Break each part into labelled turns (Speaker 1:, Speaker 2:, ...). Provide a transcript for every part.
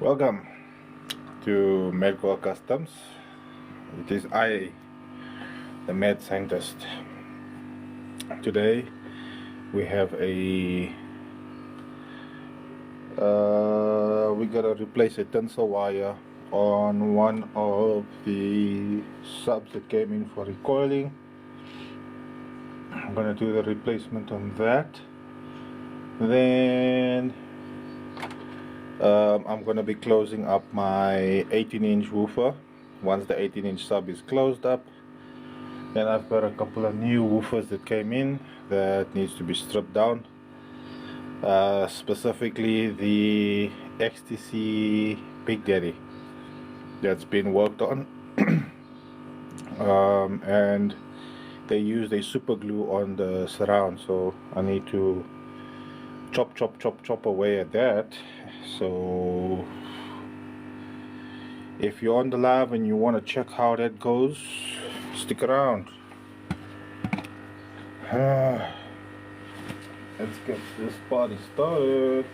Speaker 1: Welcome to Medical Customs. It is I, the med scientist. Today we have we gotta replace a tensor wire on one of the subs that came in for recoiling. I'm gonna do the replacement on that. Then I'm gonna be closing up my 18-inch woofer. Once the 18-inch sub is closed up, then I've got a couple of new woofers that came in that needs to be stripped down. Specifically the XTC Big Daddy that's been worked on. And they used a super glue on the surround, so I need to chop away at that. So if you're on the live and you want to check how that goes, stick around. Let's get this party started.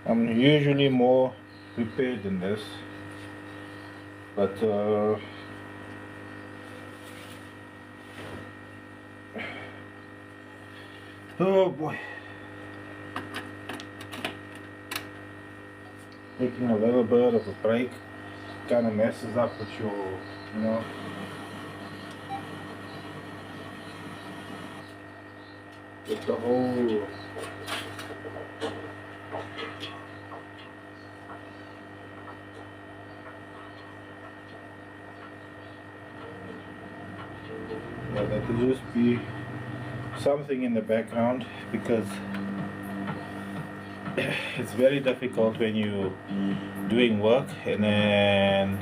Speaker 1: I'm usually more prepared than this, but oh boy, taking a little bit of a break kind of messes up with your, with the whole there could just be something in the background, because it's very difficult when you're doing work and then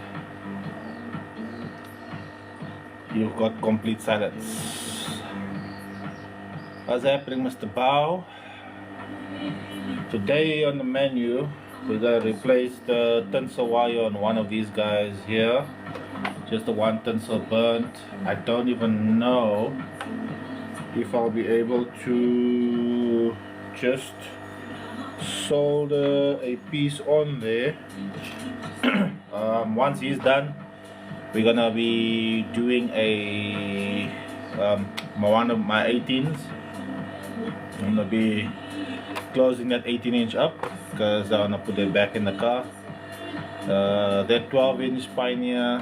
Speaker 1: you've got complete silence. What's happening, Mr. Bao? Today on the menu we're gonna replace the tensor wire on one of these guys here. Just the one tensor burnt. I don't even know if I'll be able to just solder a piece on there. Once he's done, we're gonna be doing a one of my 18s. I'm gonna be closing that 18-inch up because I wanna put it back in the car. That 12-inch Pioneer,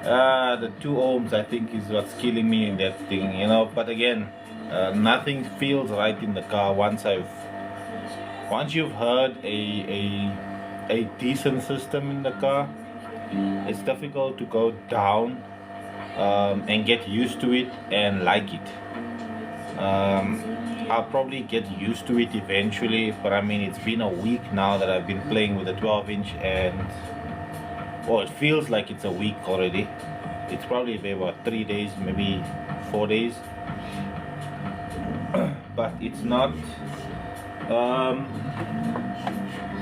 Speaker 1: the 2 ohms I think is what's killing me in that thing, but again, nothing feels right in the car once you've heard a decent system in the car. It's difficult to go down and get used to it and like it. I'll probably get used to it eventually, but I mean, it's been a week now that I've been playing with the 12-inch, and well, it feels like it's a week already. It's probably been about 3 days, maybe 4 days, but it's not.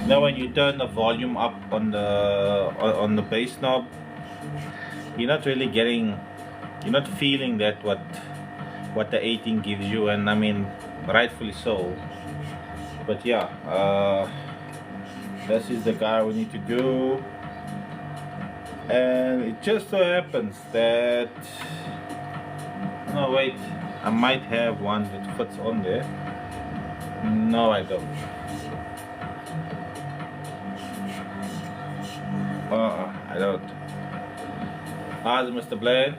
Speaker 1: Now when you turn the volume up on the bass knob, you're not feeling that what the 18 gives you, and I mean, rightfully so. But yeah, this is the guy we need to do. And it just so happens that, no wait, I might have one that fits on there. No, I don't. I don't. How's it, Mr. Blaine?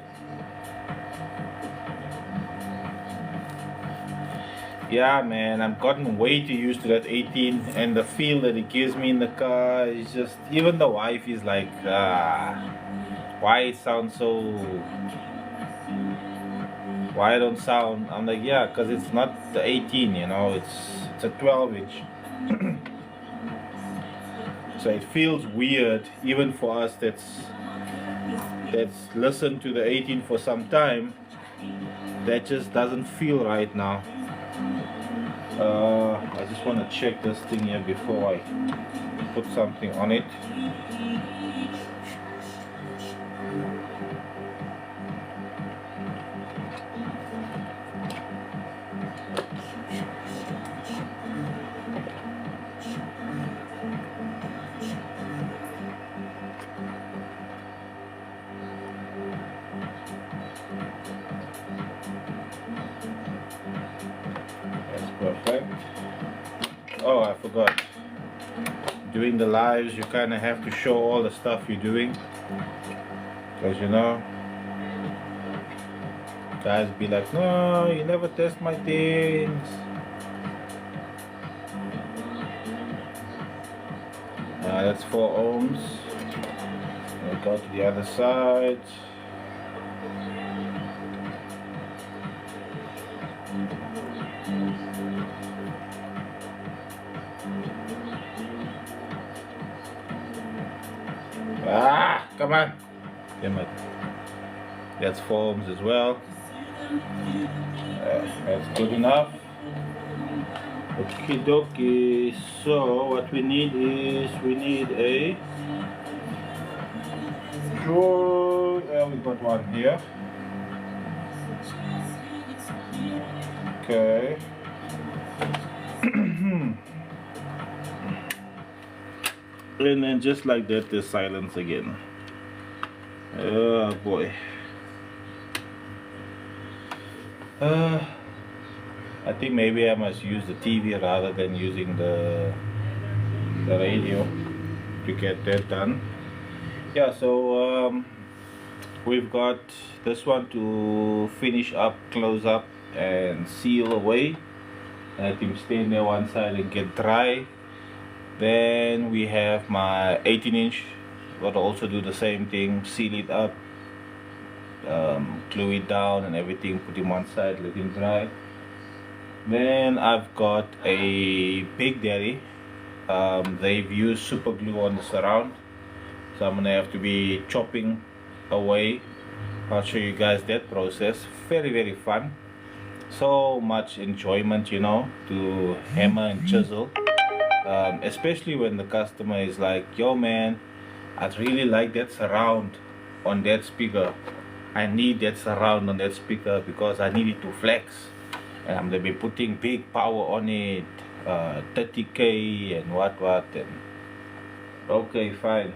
Speaker 1: Yeah, man, I've gotten way too used to that 18, and the feel that it gives me in the car is just, even the wife is like, why it sounds so, why I don't sound, I'm like, yeah, because it's not the 18, it's a 12-inch. So it feels weird, even for us that's listened to the 18 for some time. That just doesn't feel right now. I just want to check this thing here before I put something on it. Oh, I forgot. Doing the lives, you kind of have to show all the stuff you're doing, because you know, guys be like, no, you never test my things. That's 4 ohms. We go to the other side. Ah, come on. Damn it. That's 4 ohms as well. That's good enough. Okie dokie. So what we need is a drawer. We got one here. Okay. And then just like that, there's silence again. Oh boy. I think maybe I must use the TV rather than using the radio to get that done. Yeah, so we've got this one to finish up, close up and seal away. Let him stay there one side and get dry. Then we have my 18-inch. Got to also do the same thing, seal it up, glue it down and everything, put him one side, let him dry. Then I've got a Big Daddy. They've used super glue on the surround, so I'm gonna have to be chopping away. I'll show you guys that process. Very fun, so much enjoyment, you know, to hammer and chisel, especially when the customer is like, yo man, I'd really like that surround on that speaker. I need that surround on that speaker because I need it to flex, and I'm gonna be putting big power on it, 30K and what and okay, fine,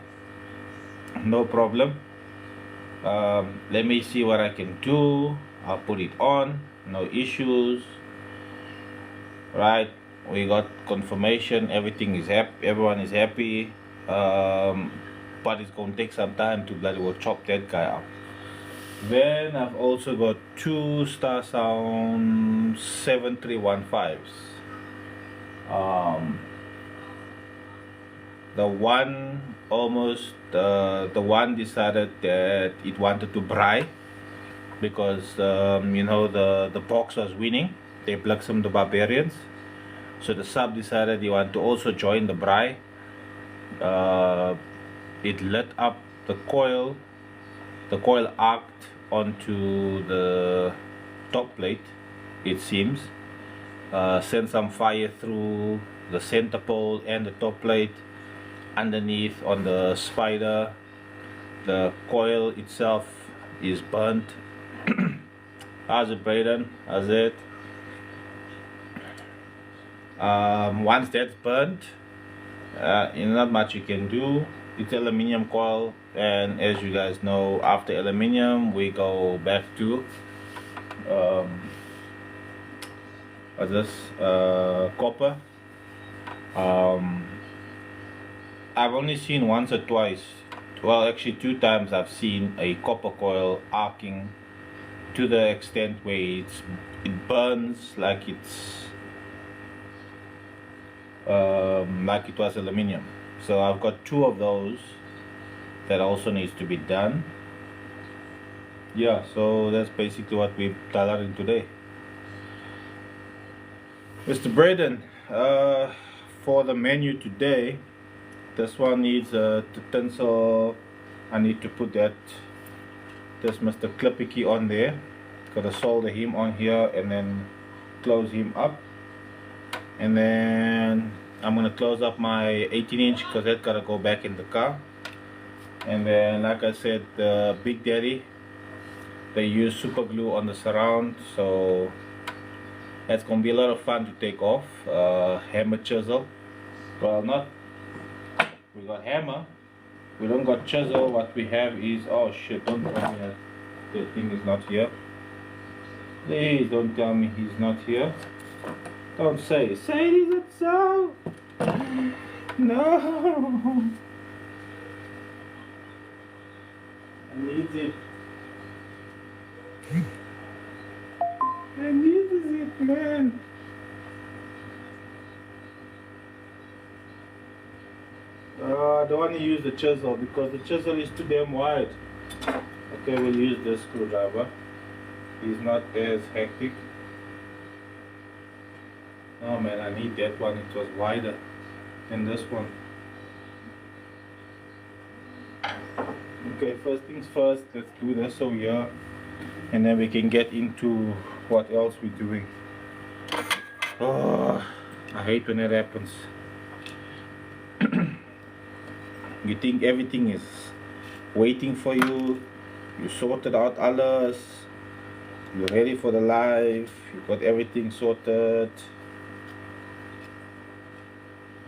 Speaker 1: no problem. Let me see what I can do. I'll put it on, no issues. Right, we got confirmation, everything is happy, everyone is happy, but it's gonna take some time to bloody well chop that guy up. Then I've also got 2 StarSound 7315s. The one decided that it wanted to braai because you know, the box was winning. They plugged some of the barbarians, so the sub decided he wanted to also join the braai. It lit up the coil. The coil arced onto the top plate, it seems, sent some fire through the center pole and the top plate. Underneath on the spider, the coil itself is burnt. How's it, Braden? How's it? Once that's burnt, not much you can do. It's aluminium coil, and as you guys know, after aluminium we go back to copper. I've only seen once or twice, well actually 2 times, I've seen a copper coil arcing to the extent where it burns like it was aluminium. So I've got 2 of those that also needs to be done. Yeah, so that's basically what we've coloring today. Mr. Braden, for the menu today, this one needs a tinsel. I need to put this Mr. Clippy key on there. Gotta solder him on here and then close him up, and then I'm gonna close up my 18-inch because that's gotta go back in the car. And then, like I said, the Big Daddy, they use super glue on the surround, so that's gonna be a lot of fun to take off. Hammer, chisel. Well, not. We got hammer. We don't got chisel. What we have is, oh shit! Don't tell me that the thing is not here. Please don't tell me he's not here. Don't say. Say it isn't so. No. I need it. I need it, man. I don't want to use the chisel because the chisel is too damn wide. Okay, we'll use this screwdriver. It's not as hectic. Oh man, I need that one. It was wider than this one. Okay, first things first, let's do this over here. And then we can get into what else we're doing. Oh, I hate when it happens. You think everything is waiting for you. You sorted out alles. You're ready for the live. You got everything sorted.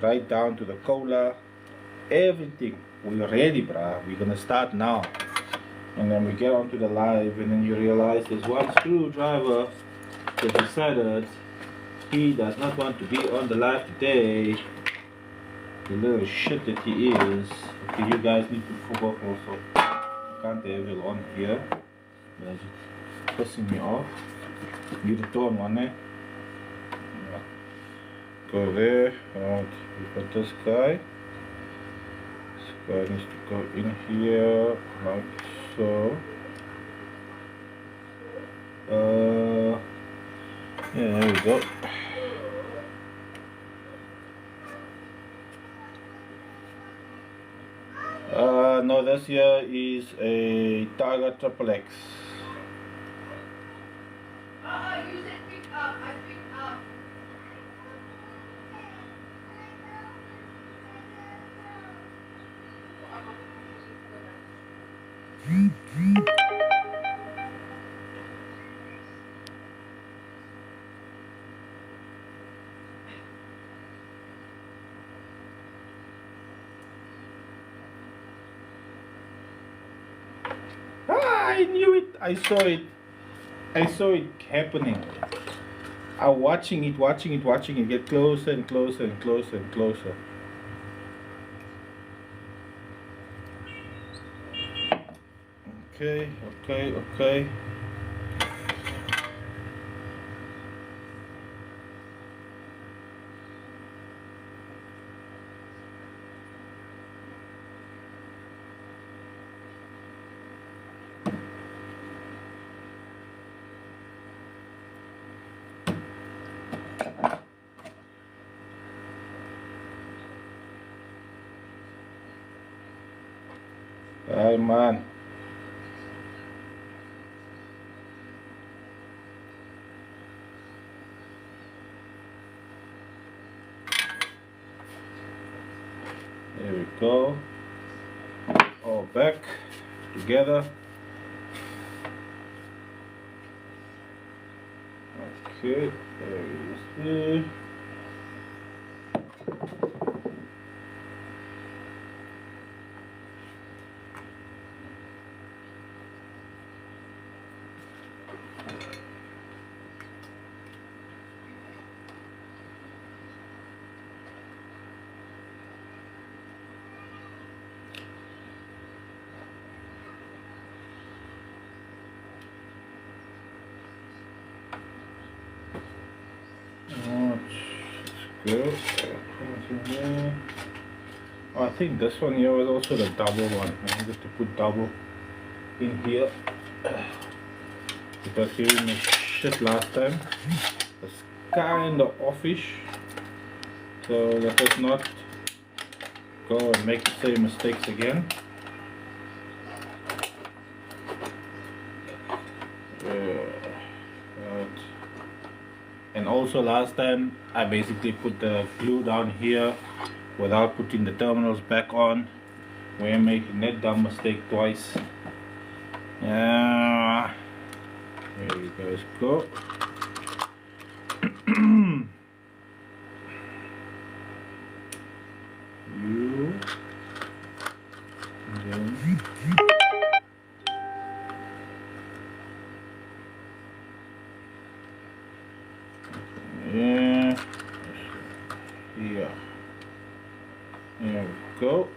Speaker 1: Right down to the cola. Everything. We're ready, bruh. We're gonna start now. And then we get onto the live, and then you realize there's one screwdriver that decided he does not want to be on the live today. The little shit that he is. Okay, you guys need to fuck off also. You can't have it on here. That's pissing me off. You the tone one, eh? Yeah. Go there. Right. We got this guy. This guy needs to go in here, like so. Yeah, there we go. No, this here is a Tiger Triple X.
Speaker 2: You said pick up. I picked up.
Speaker 1: I knew it. I saw it. I saw it happening. I'm watching it get closer and closer and closer and closer. Okay, okay, okay. Hey man. There we go. All back together. Okay, there is there. Good. Oh, I think this one here was also the double one. I needed to put double in here because hearing me shit last time was kind of offish. So let us not go and make the same mistakes again. And also last time I basically put the glue down here without putting the terminals back on. We're making that dumb mistake twice. There you guys go. You and then yeah. Go.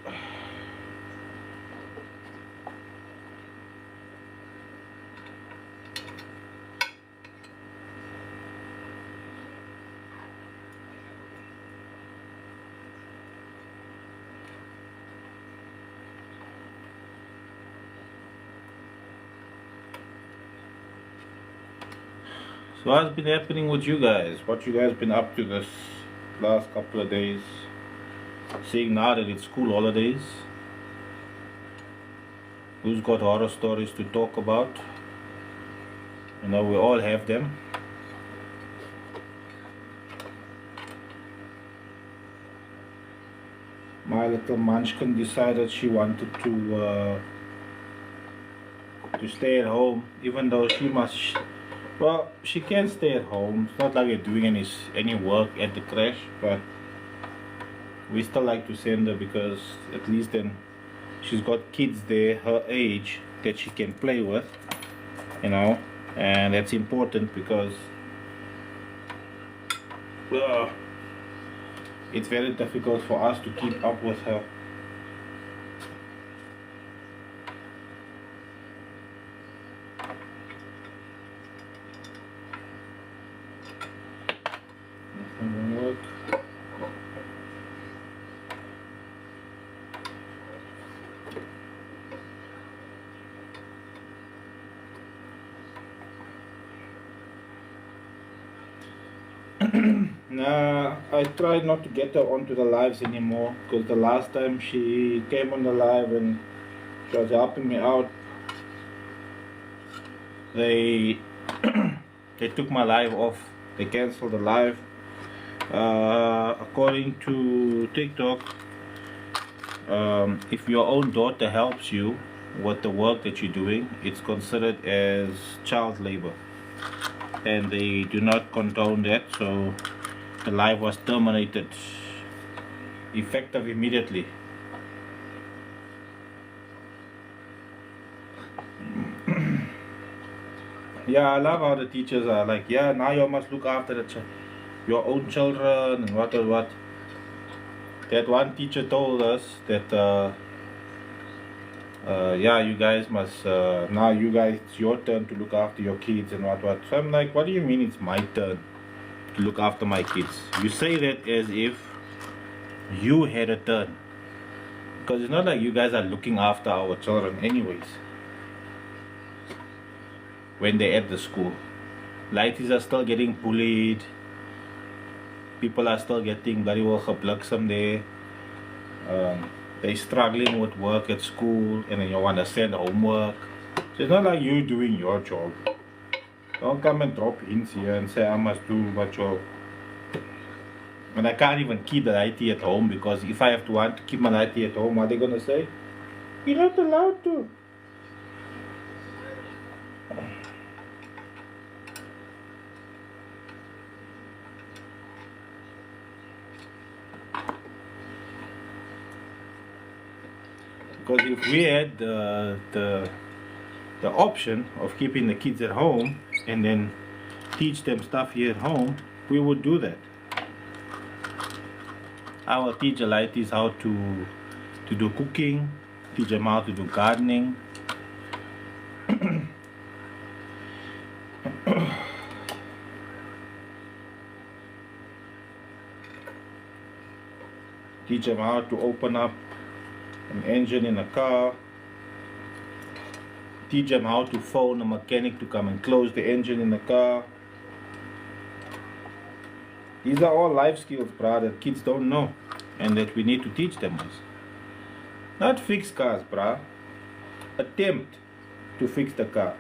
Speaker 1: So what's been happening with you guys? What you guys been up to this last couple of days? Seeing now that it's school holidays, who's got horror stories to talk about? You know, we all have them. My little munchkin decided she wanted to stay at home, even though she must. Well, she can stay at home. It's not like we're doing any work at the crash, but we still like to send her because at least then she's got kids there her age that she can play with, you know, and that's important because it's very difficult for us to keep up with her. Nothing will work. Nah, I tried not to get her onto the lives anymore because the last time she came on the live and she was helping me out, they they took my live off. They canceled the live. According to TikTok, if your own daughter helps you with the work that you're doing, it's considered as child labor, and they do not condone that. So the live was terminated effective immediately. Yeah, I love how the teachers are like, yeah, now you must look after your own children and what. That one teacher told us that, yeah, you guys must, now you guys, it's your turn to look after your kids and what. So I'm like, what do you mean it's my turn to look after my kids? You say that as if you had a turn. Because it's not like you guys are looking after our children anyways. When they're at the school, lighties are still getting bullied. People are still getting very well gebliksem there. They're struggling with work at school and then you want to send homework. So it's not like you doing your job. Don't come and drop hints here and say I must do my job. And I can't even keep the IT at home because if I have to want to keep my IT at home, what are they gonna say? You're not allowed to. Because if we had the option of keeping the kids at home and then teach them stuff here at home, we would do that. I will teach the lighties how to do cooking, teach them how to do gardening. Teach them how to open up an engine in a car. Teach them how to phone a mechanic to come and close the engine in the car. These are all life skills, brah, that kids don't know and that we need to teach them. Not fix cars, brah. Attempt to fix the car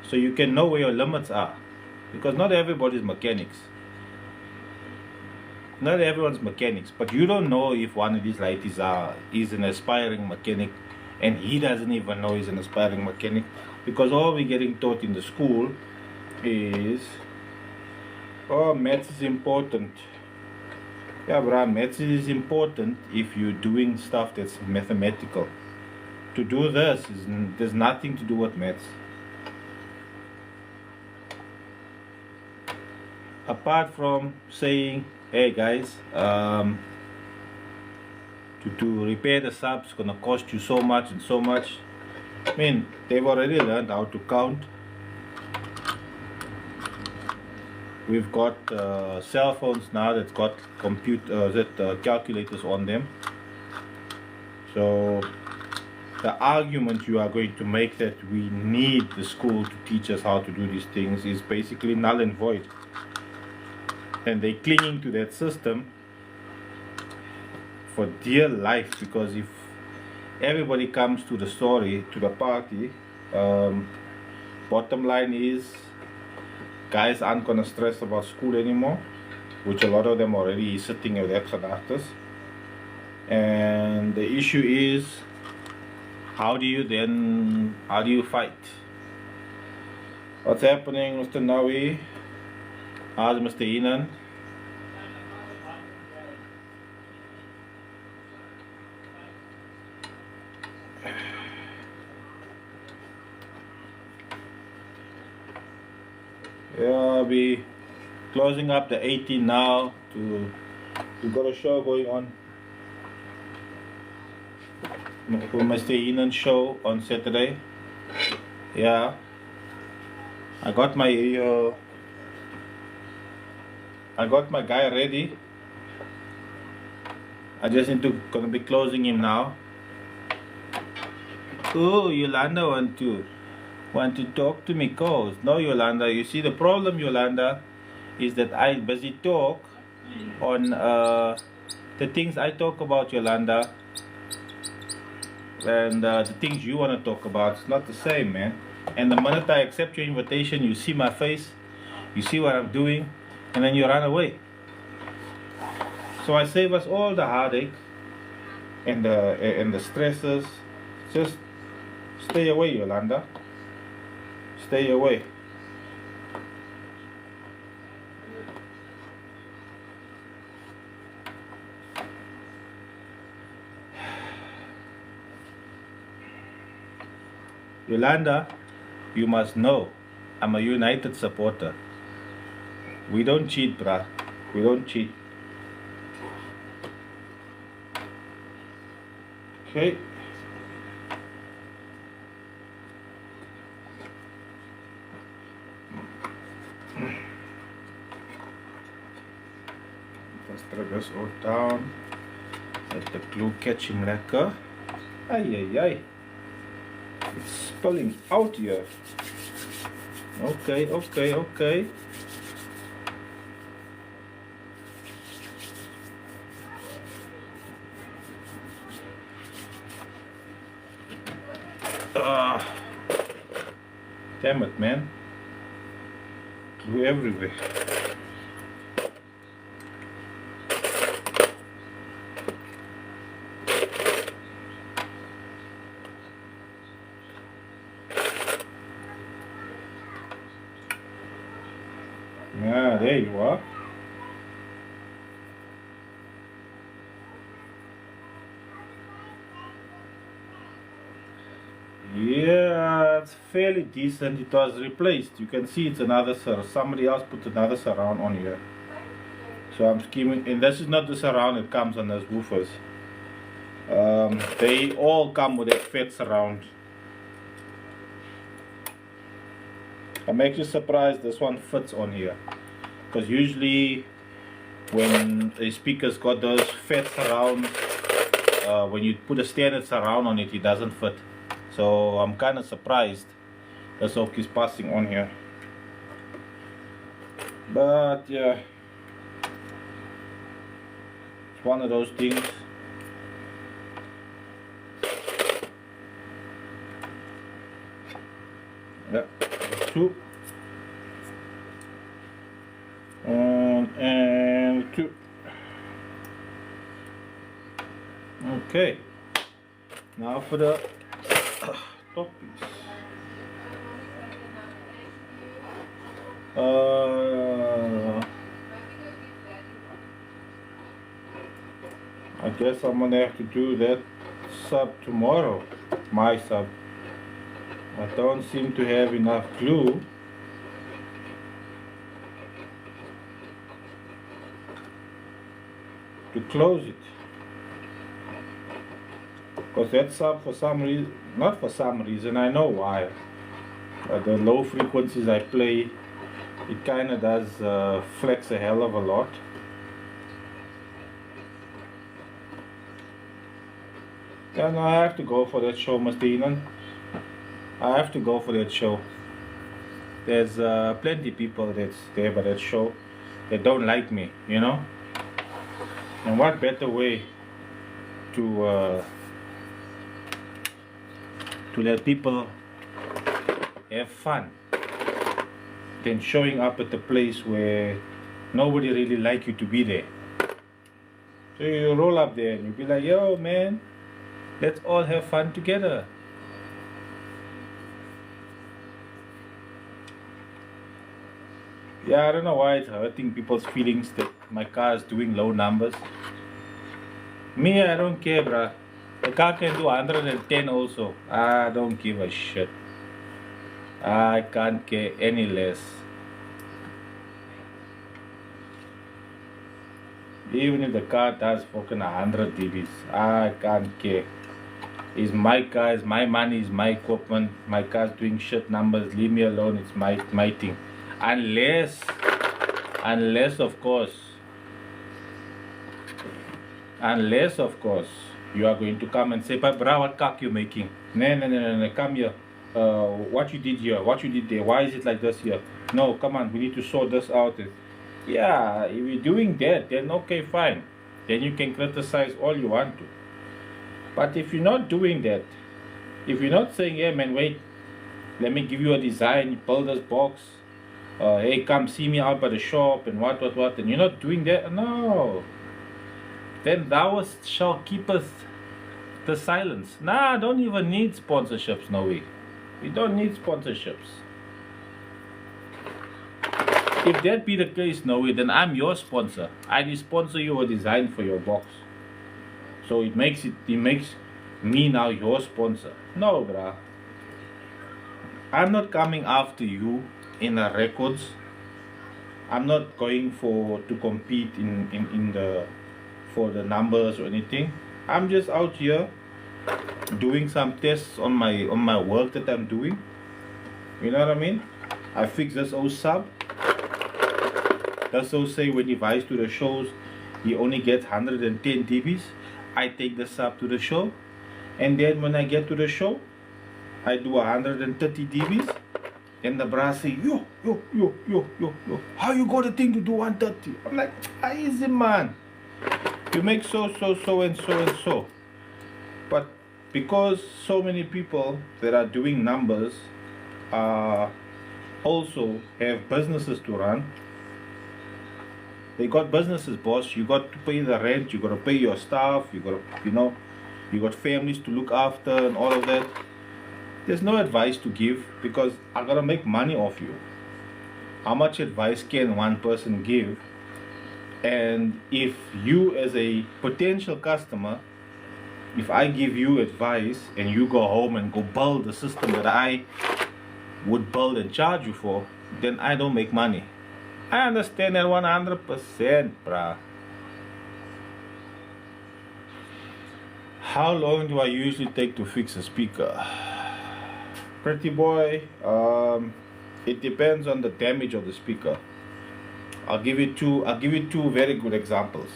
Speaker 1: so you can know where your limits are, because not everybody's mechanics. Not everyone's mechanics, but you don't know if one of these lighties is an aspiring mechanic and he doesn't even know he's an aspiring mechanic, because all we're getting taught in the school is, oh, maths is important. Yeah, bruh, maths is important if you're doing stuff that's mathematical. To do this, there's nothing to do with maths. Apart from saying, hey guys, to repair the subs. It's gonna cost you so much and so much. I mean, they've already learned how to count. We've got cell phones now that's got calculators on them. So the argument you are going to make that we need the school to teach us how to do these things is basically null and void. And they're clinging to that system for dear life, because if everybody comes to the story, to the party, bottom line is guys aren't gonna stress about school anymore, which a lot of them already sitting at their gedagtes. And the issue is, how do you fight? What's happening, Mr. Nawi? How's Mr. Inan? Yeah, I'll be closing up the 18 now. We've got a show going on for Mr. Inan show on Saturday. Yeah, I got my guy ready. I just need to gonna be closing him now. Oh, Yolanda want to talk to me, cause no, Yolanda. You see the problem, Yolanda, is that I busy talk on the things I talk about, Yolanda, and the things you want to talk about. It's not the same, man. And the minute I accept your invitation, you see my face, you see what I'm doing, and then you run away. So I save us all the heartache and the stresses. Just stay away, Yolanda. Stay away. Yolanda, you must know, I'm a United supporter. We don't cheat, bruh. We don't cheat. Okay. Let's drag this all down. Let the glue catch him lekker. Ay. It's spilling out here. Okay. Damn it, man. Glue everywhere. Yeah, there you are. Yeah, it's fairly decent. It was replaced. You can see it's another somebody else put another surround on here. So I'm scheming, and this is not the surround that comes on those woofers. They all come with a fat surround. I'm actually surprised this one fits on here, because usually when a speaker's got those fat surrounds, when you put a standard surround on it, it doesn't fit. So I'm kind of surprised that's all is passing on here. But yeah, it's one of those things. Yeah, two. And two. Okay. Now for the top piece. I guess I'm gonna have to do that sub tomorrow. My sub. I don't seem to have enough glue to close it. Because that sub, for some reason, not for some reason, I know why. The low frequencies I play, it kind of does flex a hell of a lot. And I have to go for that show, Mr. Enon. I have to go for that show. There's plenty people that's there by that show that don't like me, you know. And what better way to let people have fun than showing up at the place where nobody really like you to be there. So you roll up there and you be like, yo man, let's all have fun together. Yeah, I don't know why it's hurting people's feelings that my car is doing low numbers. Me, I don't care, bruh. The car can do 110 also. I don't give a shit. I can't care any less. Even if the car does fucking 100 dBs, I can't care. It's my car, it's my money, it's my equipment. My car's doing shit numbers. Leave me alone. It's my thing. Unless of course, you are going to come and say, but bro, what cock you making? No, come here. What you did here, what you did there, why is it like this here? No, come on, we need to sort this out. Yeah, if you're doing that, then okay, fine. Then you can criticize all you want to. But if you're not doing that, if you're not saying, hey man, wait, let me give you a design, build this box, hey, come see me out by the shop, and what, and you're not doing that, no. Then thou shall keepeth the silence. Nah, don't even need sponsorships, no way. We don't need sponsorships. If that be the case, no way, then I'm your sponsor. I sponsor you a design for your box. So it makes me now your sponsor. No, bruh. I'm not coming after you in the records. I'm not going to compete for the numbers or anything. I'm just out here doing some tests on my work that I'm doing. You know what I mean? I fix this old sub. That's so say when he buys to the shows, he only gets 110 dBs. I take the sub to the show, and then when I get to the show, I do 130 dBs. And the brass say, yo, how you got a thing to do 130? I'm like, easy man. You make so and so. But because so many people that are doing numbers also have businesses to run. They got businesses, boss. You got to pay the rent, you got to pay your staff, you got families to look after and all of that. There's no advice to give because I gotta make money off you. How much advice can one person give? And if you as a potential customer, if I give you advice and you go home and go build the system that I would build and charge you for, then I don't make money. I understand that 100%, bruh. How long do I usually take to fix a speaker? Pretty boy, it depends on the damage of the speaker. I'll give you two very good examples,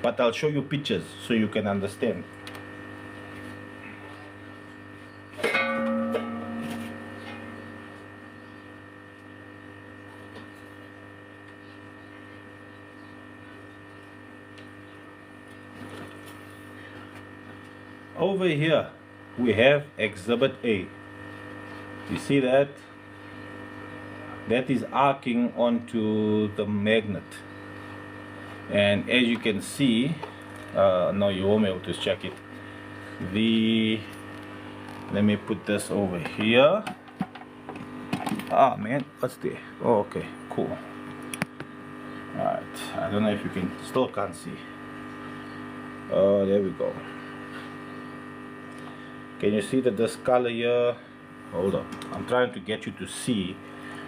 Speaker 1: but I'll show you pictures so you can understand. Over here we have exhibit A. You see that? That is arcing onto the magnet, and as you can see, no, you won't be able to check it. Let me put this over here. Ah man, what's there? Oh, okay, cool. Alright, I don't know if you can't see. Oh, there we go. Can you see that this color here? Hold up, I'm trying to get you to see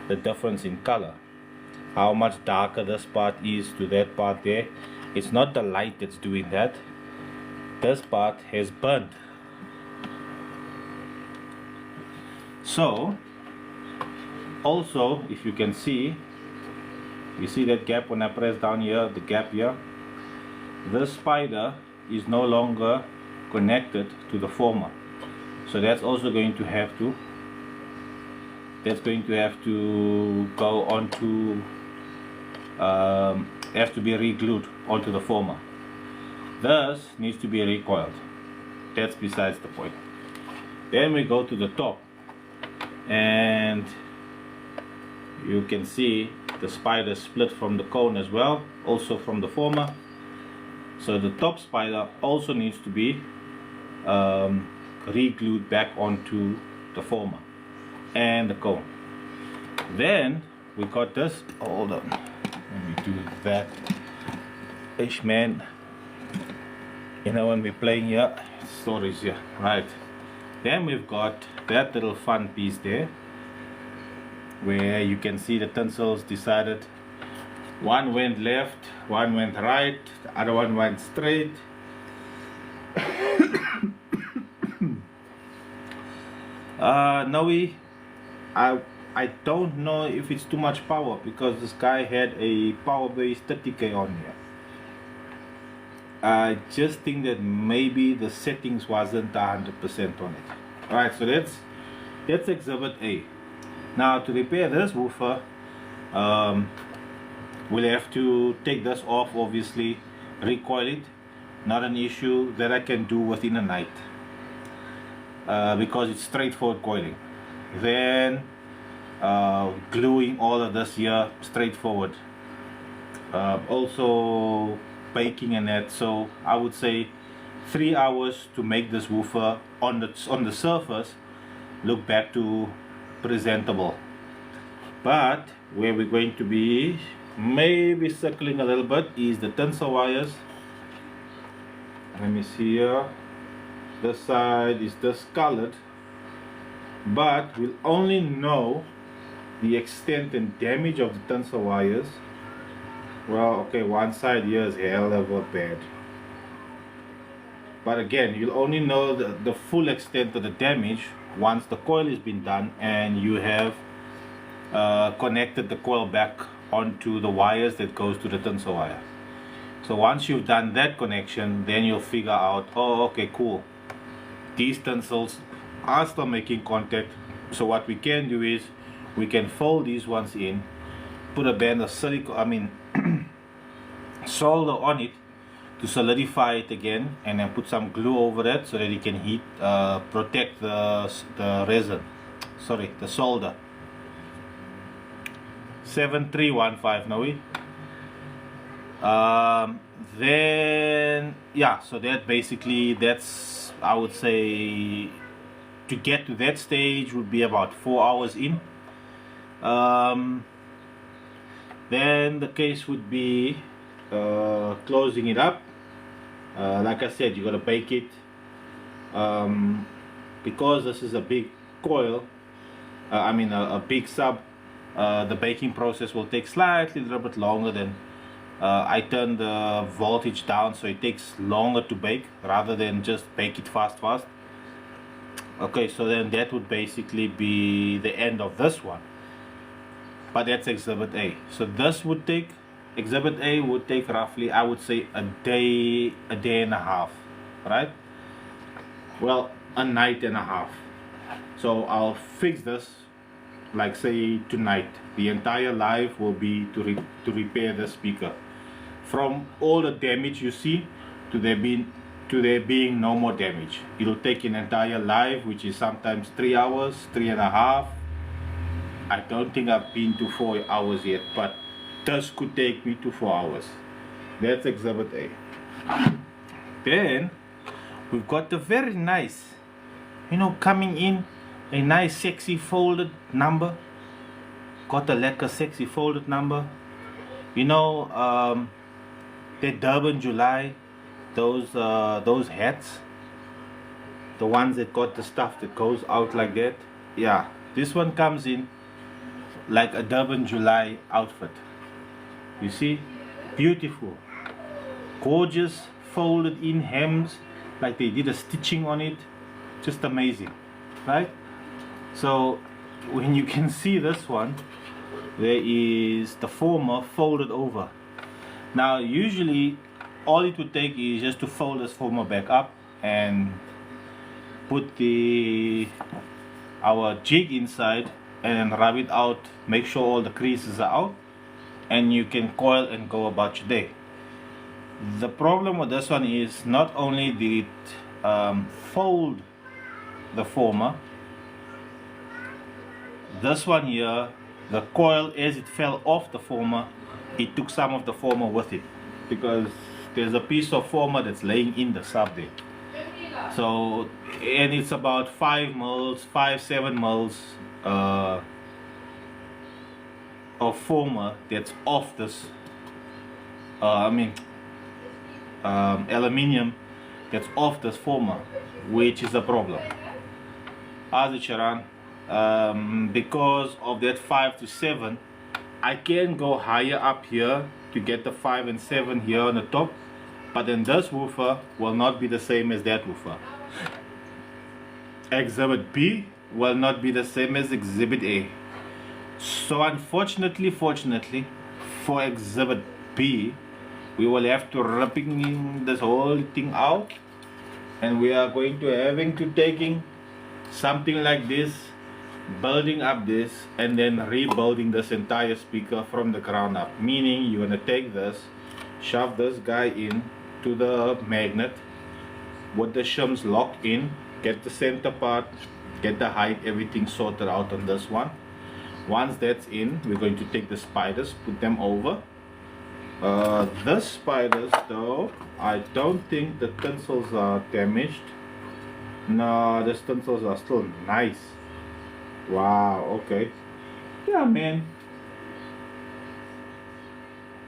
Speaker 1: the difference in color. How much darker this part is to that part there. It's not the light that's doing that. This part has burnt. So also, if you can see, you see that gap when I press down here, the gap here, this spider is no longer connected to the former, so that's also going to have to go onto have to be re-glued onto the former. This needs to be recoiled. That's besides the point. Then we go to the top, and you can see the spider split from the cone as well, also from the former. So the top spider also needs to be re-glued back onto the former and the cone. Then we got this. Hold on, let me do that. Ish, man, you know, when we're playing here, stories here, right? Then we've got that little fun piece there, where you can see the tinsels decided. One went left, one went right, the other one went straight. Noe, I don't know if it's too much power, because this guy had a power base 30k on here. I just think that maybe the settings wasn't 100% on it. Alright, so that's exhibit A. Now to repair this woofer, we'll have to take this off, obviously, recoil it. Not an issue, that I can do within a night, because it's straightforward coiling. Then gluing all of this here, straightforward. Also baking and that, so I would say 3 hours to make this woofer on the surface look back to presentable. But where we're going to be maybe circling a little bit is the tinsel wires. Let me see here. This side is discolored, but we'll only know the extent and damage of the tinsel wires. Well, okay, one side here is hell of a bad, but again, you'll only know the full extent of the damage once the coil has been done and you have connected the coil back onto the wires that goes to the tinsel wire. So once you've done that connection, then you'll figure out, oh, okay, cool, these tinsels are still making contact. So what we can do is we can fold these ones in, put a band of silicone, solder on it to solidify it again, and then put some glue over it so that it can heat protect the resin, sorry, the solder. 7315 now. Then yeah, so that basically, that's, I would say, to get to that stage would be about 4 hours in. Then the case would be closing it up. Like I said, you gotta bake it, because this is a big coil, a big sub. The baking process will take slightly a little bit longer than I turn the voltage down, so it takes longer to bake rather than just bake it fast. Okay, so then that would basically be the end of this one. But that's exhibit A. So this would take, exhibit A would take roughly, I would say, a day and a half, right? Well, a night and a half. So I'll fix this, like say tonight. The entire life will be to repair the speaker, from all the damage you see to there being no more damage. It'll take an entire life, which is sometimes 3 hours, 3.5. I don't think I've been to 4 hours yet, but this could take me to 4 hours. That's exhibit A. Then we've got the very nice, coming in, a nice sexy folded number. Got the lekker sexy folded number. The Durban July, those hats, the ones that got the stuff that goes out like that. Yeah, this one comes in like a Durban July outfit. You see, beautiful, gorgeous, folded in hems, like they did a stitching on it. Just amazing, right? So when you can see this one, there is the former folded over. Now usually all it would take is just to fold this former back up and put our jig inside and then rub it out, make sure all the creases are out, and you can coil and go about your day. The problem with this one is not only did it fold the former, this one here, the coil, as it fell off the former, it took some of the former with it, because there's a piece of former that's laying in the sub there. So, and it's about 5 mils, 7 mils of former that's off this aluminium that's off this former, which is a problem. As it Sharan, because of that 5 to 7, I can go higher up here to get the 5 and 7 here on the top, but then this woofer will not be the same as that woofer. Exhibit B will not be the same as Exhibit A. So unfortunately, fortunately, for Exhibit B, we will have to ripping this whole thing out, and we are going to having to taking something like this, building up this, and then rebuilding this entire speaker from the ground up. Meaning you're gonna take this, shove this guy in to the magnet with the shims locked in, get the center part, get the height, everything sorted out on this one. Once that's in, we're going to take the spiders, put them over. The spiders though, I don't think the tinsels are damaged. No, the tinsels are still nice. Wow, okay. Yeah, man.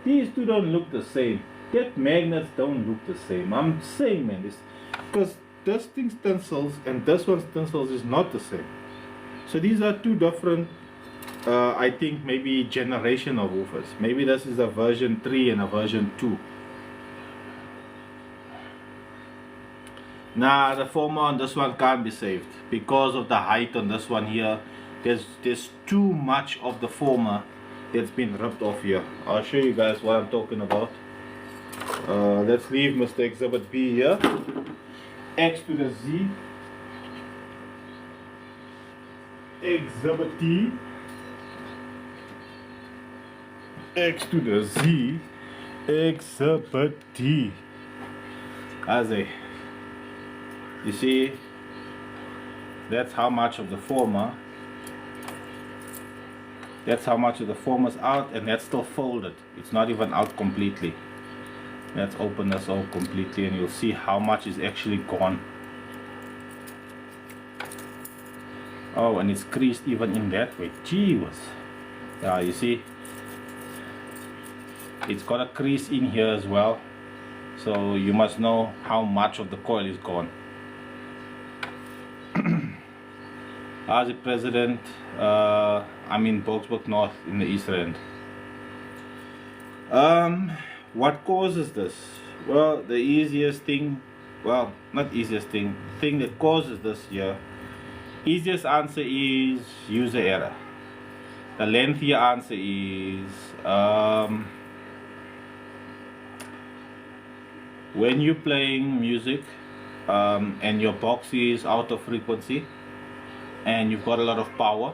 Speaker 1: These two don't look the same. That magnets don't look the same. I'm saying, man, this, because this thing's tinsels and this one's tinsels is not the same. So these are two different, I think maybe generation of woofers. Maybe this is a version 3 and a version 2. Nah, the former on this one can't be saved because of the height on this one here. There's too much of the former that's been ripped off here. I'll show you guys what I'm talking about. Let's leave Mr. Exhibit B here. X to the Z. Exhibit T. X to the Z. Exhibit T. As a, you see, that's how much of the former. That's how much of the former's out, and that's still folded. It's not even out completely. Let's open this all completely and you'll see how much is actually gone. Oh, and it's creased even in that way. Gee whiz. Yeah, you see, it's got a crease in here as well, so you must know how much of the coil is gone. As the president, I'm in Boksburg North in the East End. What causes this? Well, the easiest thing, well, not easiest thing that causes this here, easiest answer is user error. The lengthier answer is when you're playing music and your box is out of frequency and you've got a lot of power,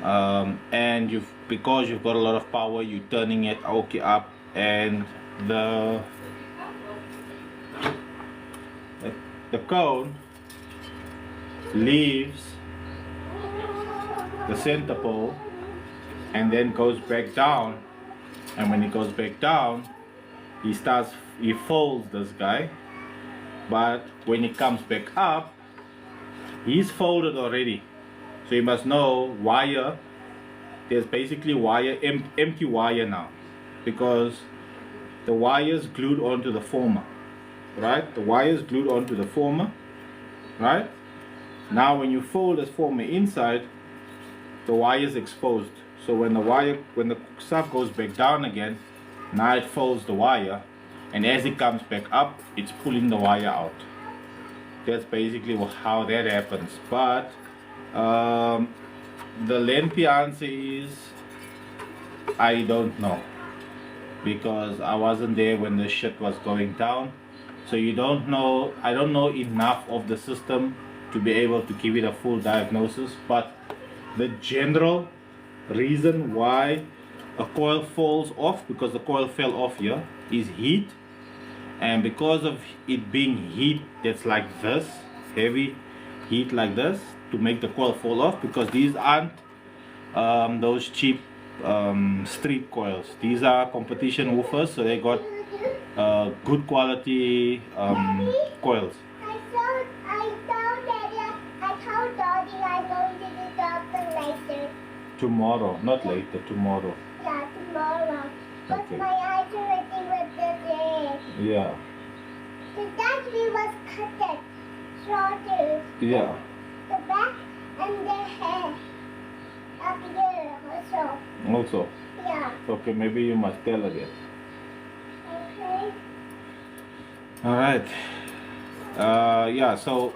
Speaker 1: and because you've got a lot of power, you're turning it okay up, and the cone leaves the center pole and then goes back down, and when it goes back down, he folds this guy, but when it comes back up, he's folded already. So you must know wire, there's basically wire, empty wire now, because the wire's glued onto the former, right? The wire's glued onto the former, right? Now when you fold this former inside, the wire's exposed. So when the stuff goes back down again, now it folds the wire, and as it comes back up, it's pulling the wire out. That's basically how that happens. But Um, the lengthy answer is I don't know, because I wasn't there when the shit was going down. So you don't know, I don't know enough of the system to be able to give it a full diagnosis, but the general reason why a coil falls off, because the coil fell off here, is heat. And because of it being heat that's like this, heavy heat like this, to make the coil fall off, because these aren't those cheap street coils. These are competition woofers, so they got good quality coils. Tomorrow, not later, tomorrow.
Speaker 2: Yeah, tomorrow. But
Speaker 1: Okay.
Speaker 2: my eyes are already with the day.
Speaker 1: Yeah.
Speaker 2: The battery was cut shorter.
Speaker 1: Yeah.
Speaker 2: The back and the hair. Up here also.
Speaker 1: Also.
Speaker 2: Yeah.
Speaker 1: Okay, maybe you must tell again.
Speaker 2: Okay.
Speaker 1: Alright. Yeah, so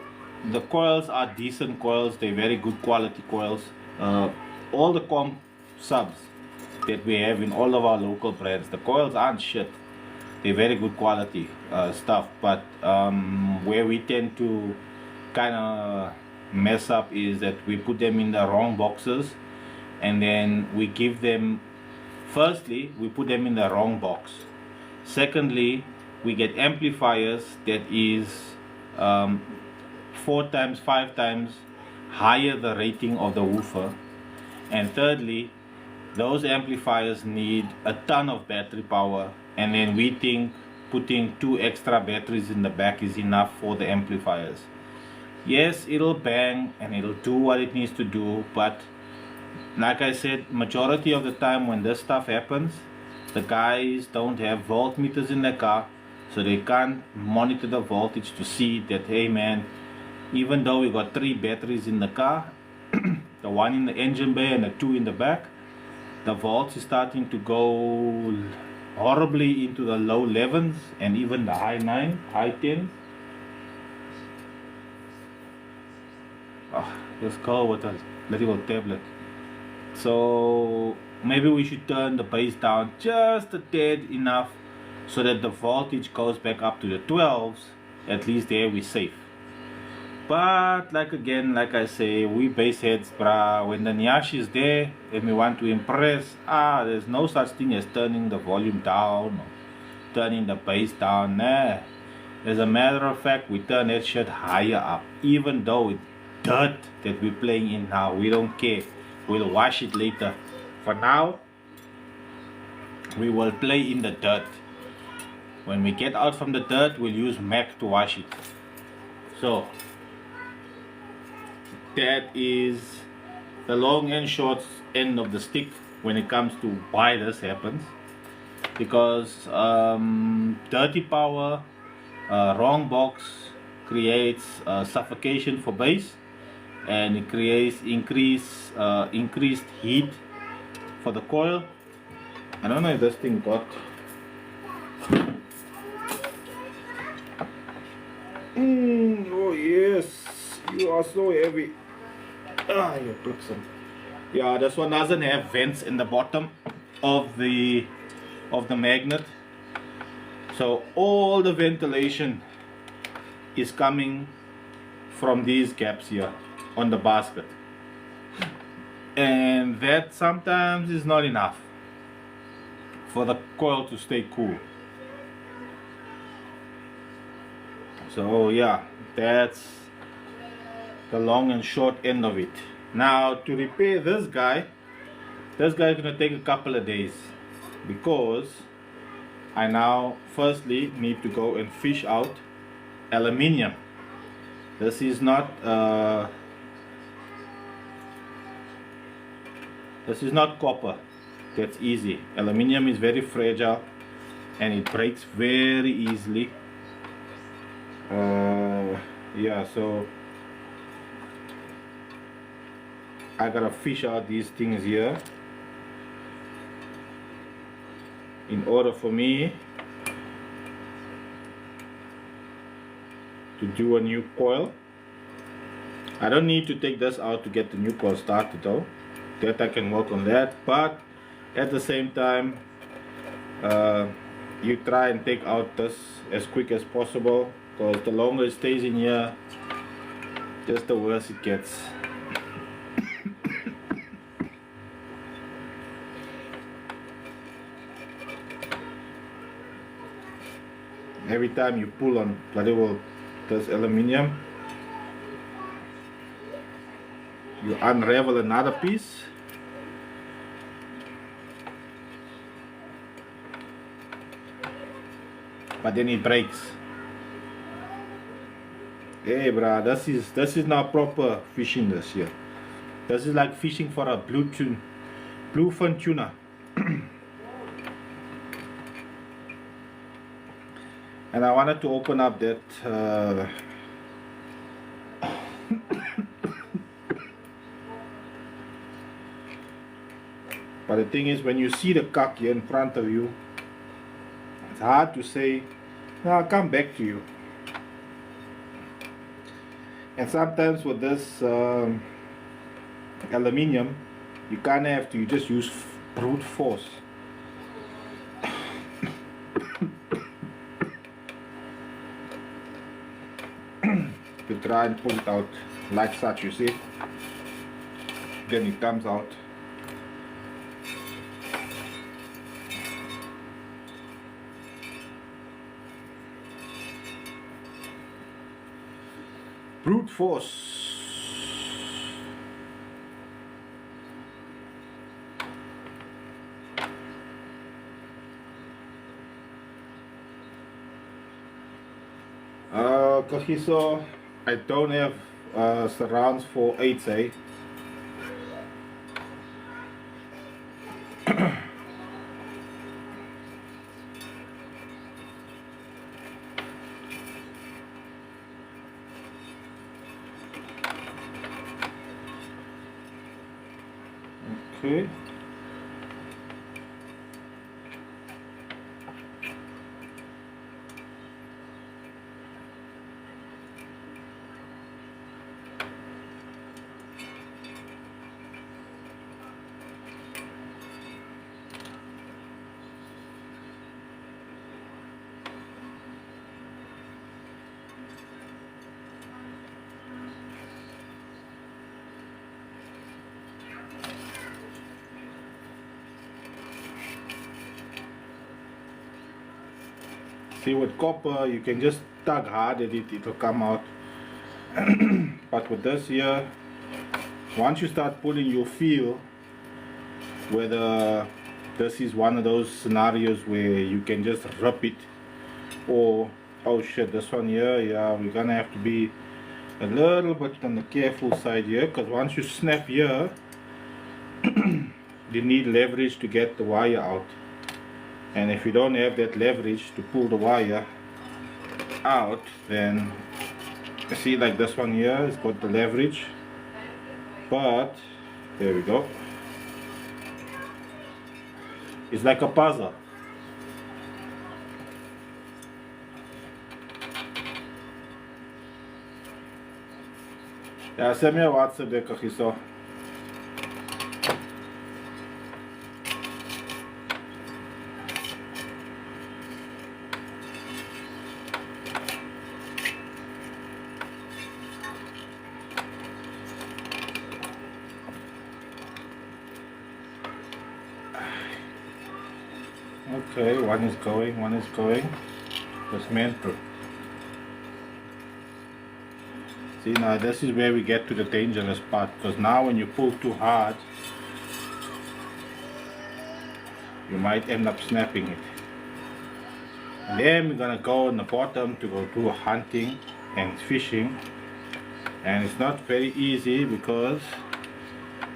Speaker 1: the coils are decent coils, they're very good quality coils. All the comp subs that we have in all of our local brands, the coils aren't shit. They're very good quality stuff, but where we tend to kind of mess up is that we put them in the wrong boxes, and then we give them, firstly, we put them in the wrong box. Secondly, we get amplifiers that is 4 times, 5 times higher the rating of the woofer. And thirdly, those amplifiers need a ton of battery power, and then we think putting 2 extra batteries in the back is enough for the amplifiers. Yes, it'll bang and it'll do what it needs to do, but like I said, majority of the time when this stuff happens, the guys don't have voltmeters in their car, so they can't monitor the voltage to see that, hey man, even though we got 3 batteries in the car, the one in the engine bay and the 2 in the back, the volts is starting to go horribly into the low 11s and even the high 9, high 10s. Let's go with a little tablet. So maybe we should turn the base down just a tad enough so that the voltage goes back up to the 12s. At least there we're safe. But like I say, we bass heads, bruh. When the Nyash is there and we want to impress, there's no such thing as turning the volume down or turning the bass down. Nah. As a matter of fact, we turn that shit higher up, even though it's dirt that we're playing in now. We don't care. We'll wash it later. For now, we will play in the dirt. When we get out from the dirt, we'll use M.A.D to wash it. So that is the long and short end of the stick when it comes to why this happens. Because dirty power, wrong box creates suffocation for bass, and it creates increased heat for the coil. I don't know if this thing got oh yes, you are so heavy. You took some. Yeah, this one doesn't have vents in the bottom of the magnet, so all the ventilation is coming from these gaps here on the basket, and that sometimes is not enough for the coil to stay cool. So yeah, that's the long and short end of it. Now to repair this guy is gonna take a couple of days, because I now firstly need to go and fish out aluminium. This is not copper. That's easy. Aluminium is very fragile and it breaks very easily. Yeah, so I gotta fish out these things here in order for me to do a new coil. I don't need to take this out to get the new coil started though. That I can work on that, but at the same time you try and take out this as quick as possible, because the longer it stays in here, just the worse it gets. Every time you pull on bloody well this aluminium, you unravel another piece. But then it breaks. Hey bruh, this is now proper fishing this year. This is like fishing for a bluefin tuna. And I wanted to open up that but the thing is, when you see the cock here in front of you, it's hard to say, no, I'll come back to you. And sometimes with this aluminium, you kind of have to, you just use brute force. To try and pull it out like such, you see. Then it comes out. Brute force. Kagiso, I don't have surrounds for 8s, eh? Okay. See, with copper you can just tug hard at it, it'll come out. But with this here, once you start pulling, you'll feel whether this is one of those scenarios where you can just rip it, or oh shit, this one here, yeah, we're gonna have to be a little bit on the careful side here, because once you snap here, you need leverage to get the wire out. And if you don't have that leverage to pull the wire out, then you see, like this one here, it's got the leverage, but there we go, it's like a puzzle. Yeah, send me a WhatsApp there, Kagiso. Okay, one is going. That's meant to. See, now this is where we get to the dangerous part, because now when you pull too hard, you might end up snapping it. And then we're gonna go on the bottom to go do hunting and fishing, and it's not very easy because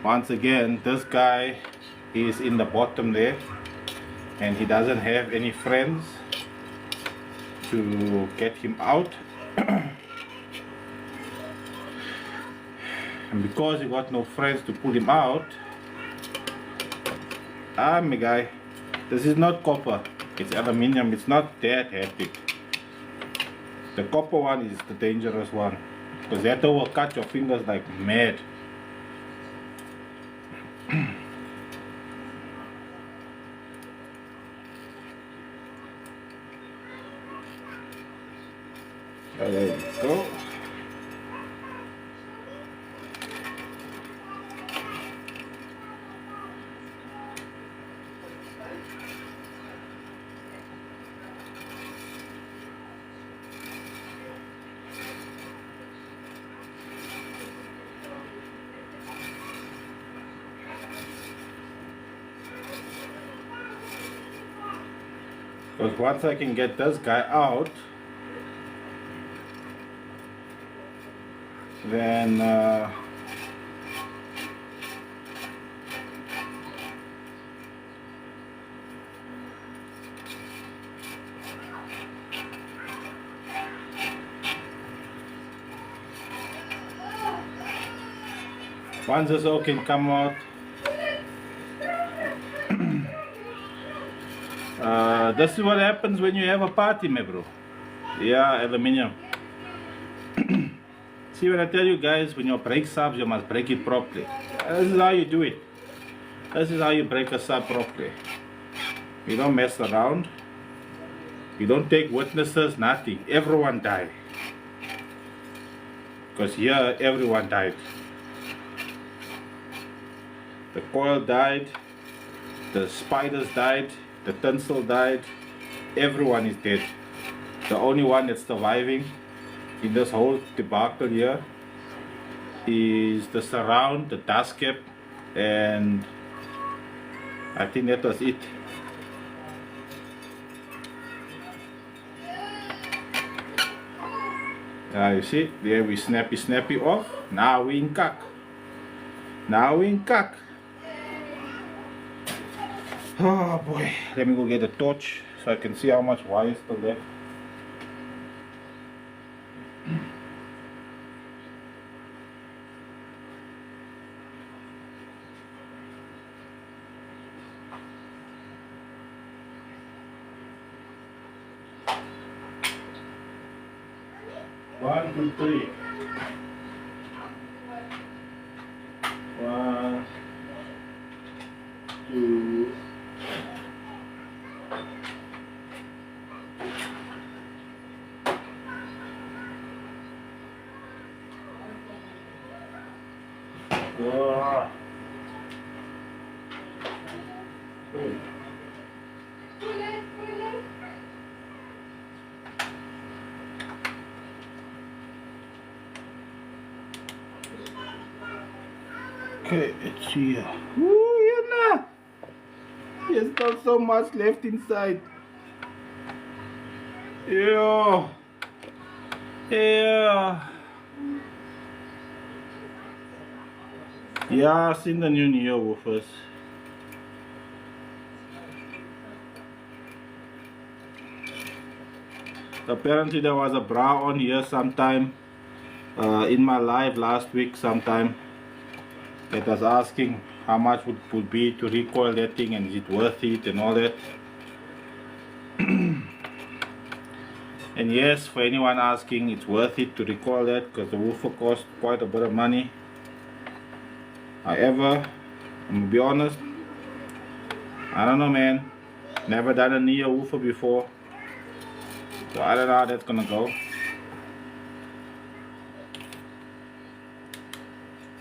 Speaker 1: once again this guy is in the bottom there, and he doesn't have any friends to get him out. And because he got no friends to pull him out, my guy, this is not copper, it's aluminium. It's not that heavy. The copper one is the dangerous one. because that will cut your fingers like mad. There we go. Because once I can get this guy out, then once this all can come out, this is what happens when you have a party, my bro. Yeah, aluminium. See, when I tell you guys, when you break subs, you must break it properly. This is how you do it. This is how you break a sub properly. You don't mess around. You don't take witnesses, nothing. Everyone died. Because here, everyone died. The coil died. The spiders died. The tinsel died. Everyone is dead. The only one that's surviving in this whole debacle here is the surround, the dust cap, and I think that was it. You see, there we snappy off. Now we in cuck. Now we in cuck. Oh boy, let me go get a torch so I can see how much wire is still left. One, two, three. One, two. Okay, it's here. Ooh, Yana! There's not so much left inside. Yeah. Yeah. Yeah, I've seen the new Neo woofers. Apparently there was a bra on here sometime in my live last week sometime that was asking how much would be to recoil that thing and is it worth it and all that. And yes, for anyone asking, it's worth it to recoil that because the woofer cost quite a bit of money. However, I'm gonna be honest, I don't know, man. Never done a Neo woofer before, so I don't know how that's gonna go.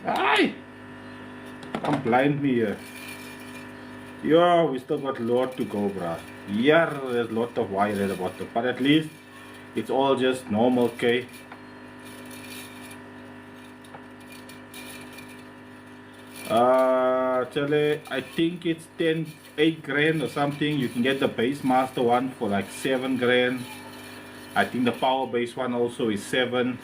Speaker 1: Aye! Don't blind me here. Yo, we still got a lot to go, bruh. Yeah, there's a lot of wire at the bottom, but at least it's all just normal K. Actually, I think it's 8 grand or something. You can get the base master one for like 7 grand. I think the power base one also is 7.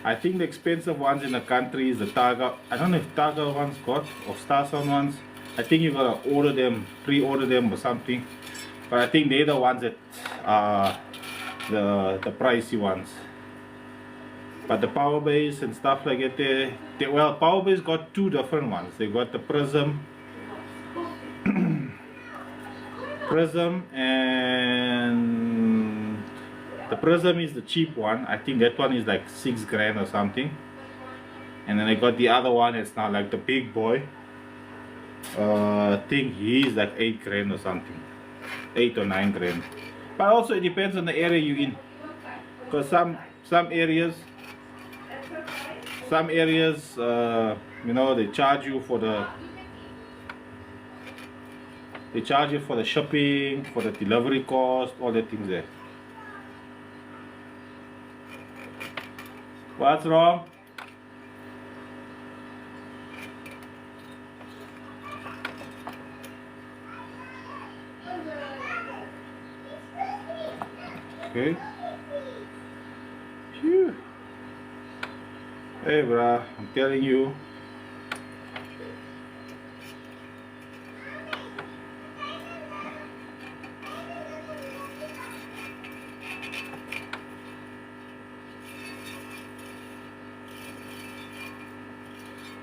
Speaker 1: I think the expensive ones in the country is the Targa. I don't know if Targa ones got or starsound ones. I think you gotta order them, pre-order them or something. But I think they're the ones that are the pricey ones. But the power base and stuff like that, well, power base got 2 different ones. They got the prism, prism and The Prism is the cheap one. I think that one is like 6 grand or something. And then I got the other one. It's not like the big boy. I think he's like 8 grand or something. 8 or 9 grand. But also it depends on the area you're in. Because some areas, you know, they charge you for the shipping, for the delivery cost, all the things there. What's wrong? Okay. Phew. Hey, bruh, I'm telling you.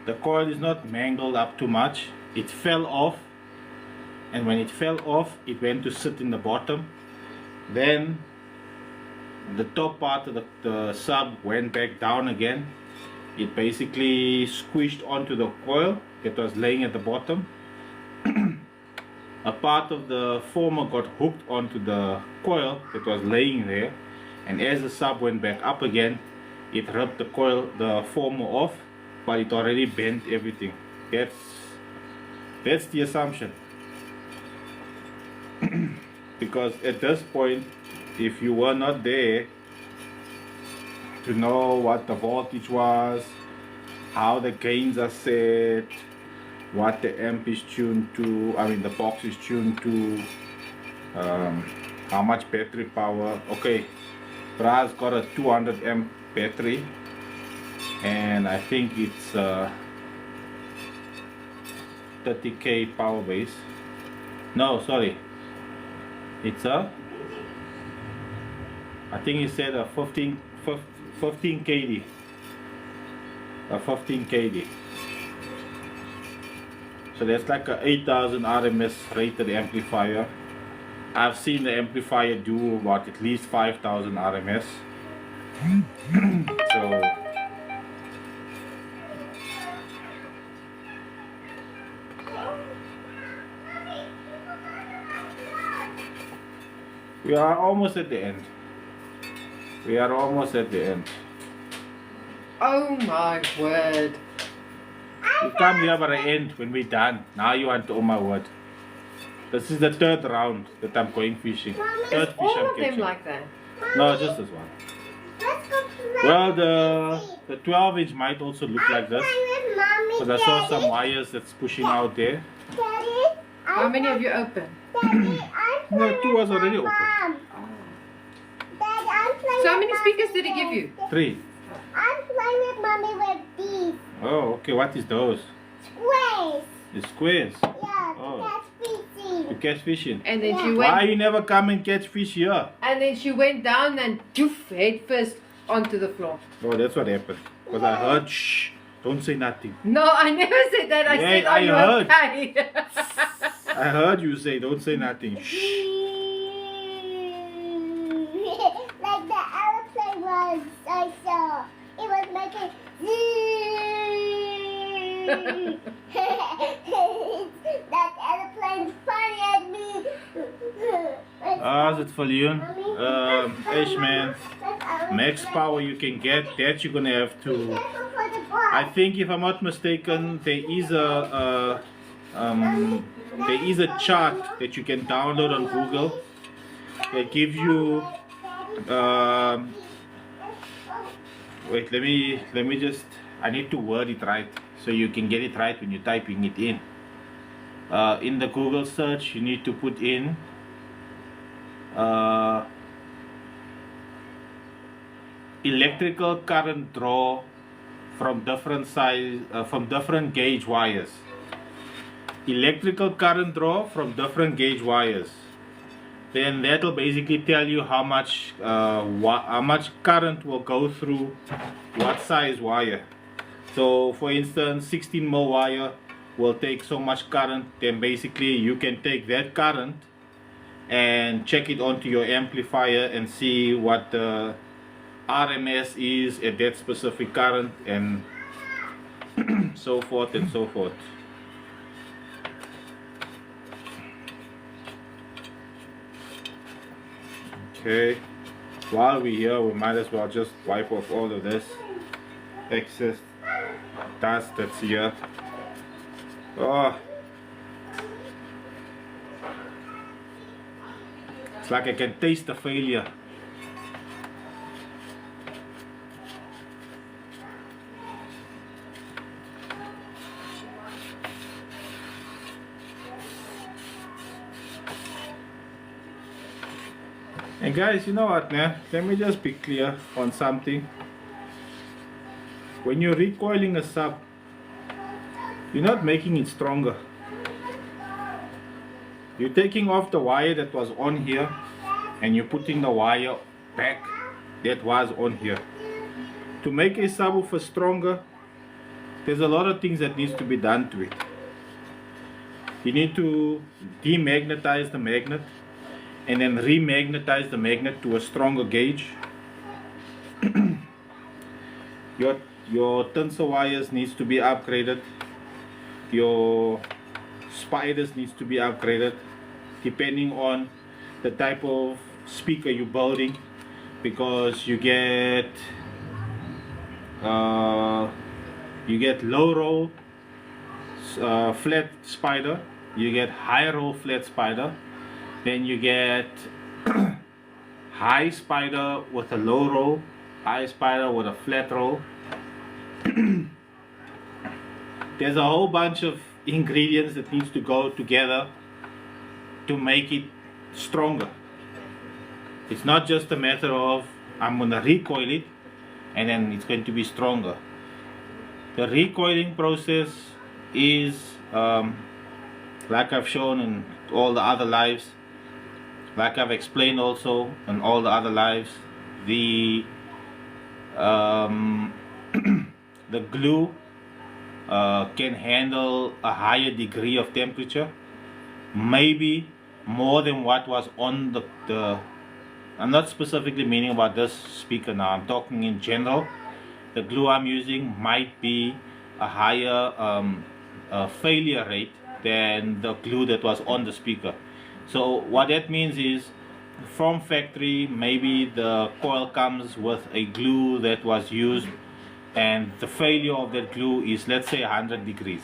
Speaker 1: The coil is not mangled up too much. It fell off, and when it fell off, it went to sit in the bottom. Then the top part of the sub went back down again. It basically squished onto the coil that was laying at the bottom. A part of the former got hooked onto the coil that was laying there, and as the sub went back up again, it ripped the former off, but it already bent everything. That's the assumption. Because at this point, if you were not there to know what the voltage was, how the gains are set, what the amp is tuned to, I mean the box is tuned to, how much battery power. Okay, Bra's got a 200 amp battery, and I think it's 30k power base. No, sorry, it's I think he said a 15 kD. A 15 kD. So that's like a 8000 RMS rated amplifier. I've seen the amplifier do about at least 5000 RMS. So we are almost at the end. We are almost at the end.
Speaker 3: Oh my word.
Speaker 1: You come here by the end when we're done. Now you want to, oh my word. This is the third round that I'm going fishing. Third
Speaker 3: Is
Speaker 1: fish
Speaker 3: all
Speaker 1: I'm
Speaker 3: of them
Speaker 1: catching.
Speaker 3: like that?
Speaker 1: No, just this one.
Speaker 2: Let's go play.
Speaker 1: Well, the 12 inch might also look like this.
Speaker 2: Play with Mommy,
Speaker 1: Because I saw some
Speaker 2: Daddy.
Speaker 1: wires that's pushing out there.
Speaker 2: Daddy,
Speaker 3: How many have you opened?
Speaker 2: Daddy, I'm
Speaker 1: No,
Speaker 2: playing
Speaker 1: 2 was
Speaker 2: with
Speaker 1: already
Speaker 2: my
Speaker 1: open.
Speaker 2: mom. Daddy, I'm playing
Speaker 3: So how
Speaker 2: with
Speaker 3: many
Speaker 2: Mommy
Speaker 3: speakers did he give you?
Speaker 1: 3.
Speaker 2: I'm playing with Mommy with these
Speaker 1: Oh, okay. What is those?
Speaker 2: squares.
Speaker 1: The squares.
Speaker 2: Yeah,
Speaker 1: Oh.
Speaker 2: that's
Speaker 1: To
Speaker 2: PC.
Speaker 1: catch fishing.
Speaker 3: And then
Speaker 2: Yeah.
Speaker 3: she
Speaker 1: Why
Speaker 3: went
Speaker 1: you never come and catch fish here?
Speaker 3: and then she went down and doof head first onto the floor.
Speaker 1: Oh, that's what happened. Because I heard, shh, don't say nothing.
Speaker 3: No, I never said that. I
Speaker 1: Yeah,
Speaker 3: said, are
Speaker 1: I
Speaker 3: you
Speaker 1: heard.
Speaker 3: okay?
Speaker 1: I heard you say, don't say nothing. Shh.
Speaker 2: Like the airplane was, I saw. It was making that airplane's funny at me.
Speaker 1: As het verlieren, man, max power you can get, that you're gonna have to. I think if I'm not mistaken, there is a chart that you can download on Google that gives you. Wait, let me just. I need to word it right so you can get it right when you're typing it in. In the Google search, you need to put in. Electrical current draw from different gauge wires. Electrical current draw from different gauge wires. Then that'll basically tell you how much current will go through what size wire. So for instance, 16 mil wire will take so much current. Then basically you can take that current and check it onto your amplifier and see what the RMS is at that specific current, and so forth and so forth. Okay, while we're here, we might as well just wipe off all of this excess dust that's here. Oh, it's like I can taste the failure. And guys, you know what, man? Let me just be clear on something. When you're recoiling a sub, you're not making it stronger. You're taking off the wire that was on here and you're putting the wire back that was on here. To make a subwoofer stronger, there's a lot of things that needs to be done to it. You need to demagnetize the magnet and then remagnetize the magnet to a stronger gauge. Your tensor wires needs to be upgraded. Your spiders needs to be upgraded depending on the type of speaker you're building, because you get low roll flat spider, you get high roll flat spider, then you get high spider with a low roll, high spider with a flat roll. There's a whole bunch of ingredients that needs to go together to make it stronger. It's not just a matter of I'm gonna recoil it and then it's going to be stronger. The recoiling process is like I've shown in all the other lives, like I've explained also in all the other lives, the the glue can handle a higher degree of temperature, maybe more than what was on the I'm not specifically meaning about this speaker now, I'm talking in general. The glue I'm using might be a higher failure rate than the glue that was on the speaker. So what that means is, from factory, maybe the coil comes with a glue that was used and the failure of that glue is, let's say, 100 degrees.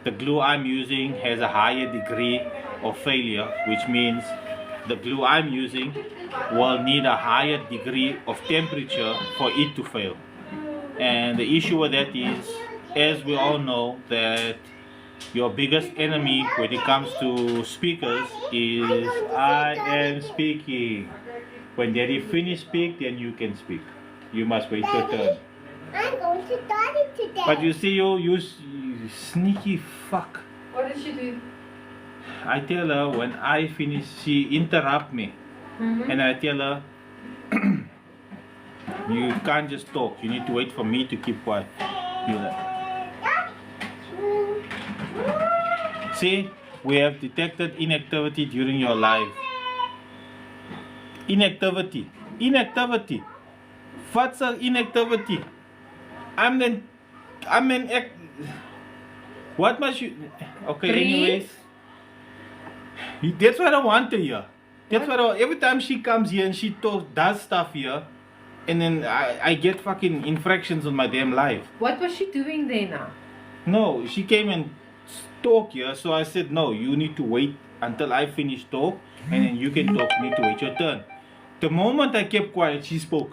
Speaker 1: The glue I'm using has a higher degree of failure, which means the glue I'm using will need a higher degree of temperature for it to fail. And the issue with that is, as we all know, that your biggest enemy when it comes to speakers is I am speaking. When Daddy finish speak, then you can speak. You must wait your turn.
Speaker 2: I'm going to study today.
Speaker 1: But you see, you sneaky fuck.
Speaker 3: What did she do?
Speaker 1: I tell her when I finish, she interrupt me. And I tell her, you can't just talk. You need to wait for me to keep quiet. You're like, see, we have detected inactivity during your life. Inactivity. Inactivity. What's a inactivity? What must you... Okay,
Speaker 3: Breathe.
Speaker 1: anyways. That's what I want to hear. That's what every time she comes here and she does stuff here, and then I get fucking infractions on my damn life.
Speaker 3: What was she doing there now?
Speaker 1: No, she came and talk here, so I said, no, you need to wait until I finish talk, and then you can talk. You need to wait your turn. The moment I kept quiet, she spoke.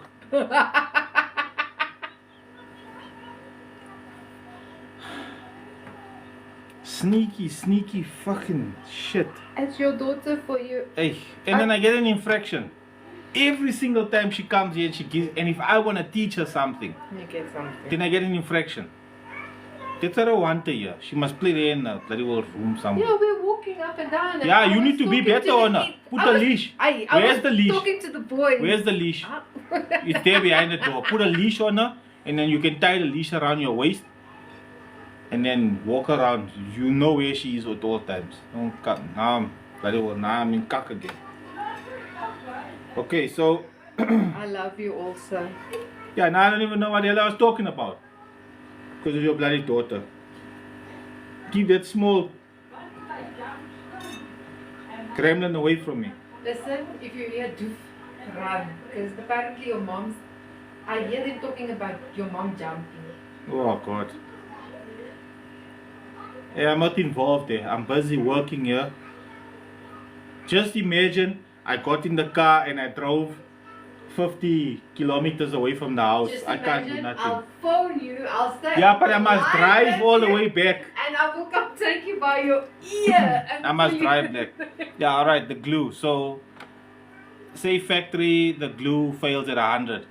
Speaker 1: Sneaky fucking shit.
Speaker 3: It's your daughter for you.
Speaker 1: Hey, and then I get an infraction. Every single time she comes here and she gives, and if I want to teach her something,
Speaker 3: You get something.
Speaker 1: then I get an infraction. That's what I want to hear. She must play there in a bloody old room somewhere.
Speaker 3: Yeah, we're walking up and down. And
Speaker 1: Yeah,
Speaker 3: I
Speaker 1: you
Speaker 3: was
Speaker 1: need to be
Speaker 3: talking
Speaker 1: better
Speaker 3: the
Speaker 1: on her.
Speaker 3: kid.
Speaker 1: Put
Speaker 3: I
Speaker 1: a
Speaker 3: was-
Speaker 1: leash.
Speaker 3: I
Speaker 1: Where's
Speaker 3: was
Speaker 1: the leash?
Speaker 3: talking to the boys.
Speaker 1: Where's the leash?
Speaker 3: Ah.
Speaker 1: It's there behind the door. Put a leash on her, and then you can tie the leash around your waist, and then walk around. You know where she is at all times. Don't come. Bloody well, now I'm in kak again. Okay, so
Speaker 3: I love you also.
Speaker 1: yeah, now I don't even know what the hell I was talking about. Because of your bloody daughter. Keep that small gremlin away from me.
Speaker 3: Listen, if you hear doof, run. Because apparently your mom's. I hear them talking about your mom jumping.
Speaker 1: Oh God. Yeah, I'm not involved there. I'm busy working here. Just imagine I got in the car and I drove 50 kilometers away from the house.
Speaker 3: Just
Speaker 1: I can't do
Speaker 3: imagine,
Speaker 1: nothing.
Speaker 3: I'll phone you, I'll stay.
Speaker 1: Yeah, but I must
Speaker 3: live
Speaker 1: drive all the
Speaker 3: with
Speaker 1: way
Speaker 3: you,
Speaker 1: back.
Speaker 3: And I will come take you by your ear. And
Speaker 1: I must
Speaker 3: pull you-
Speaker 1: drive back. Yeah, alright, the glue. So, say factory, the glue fails at 100.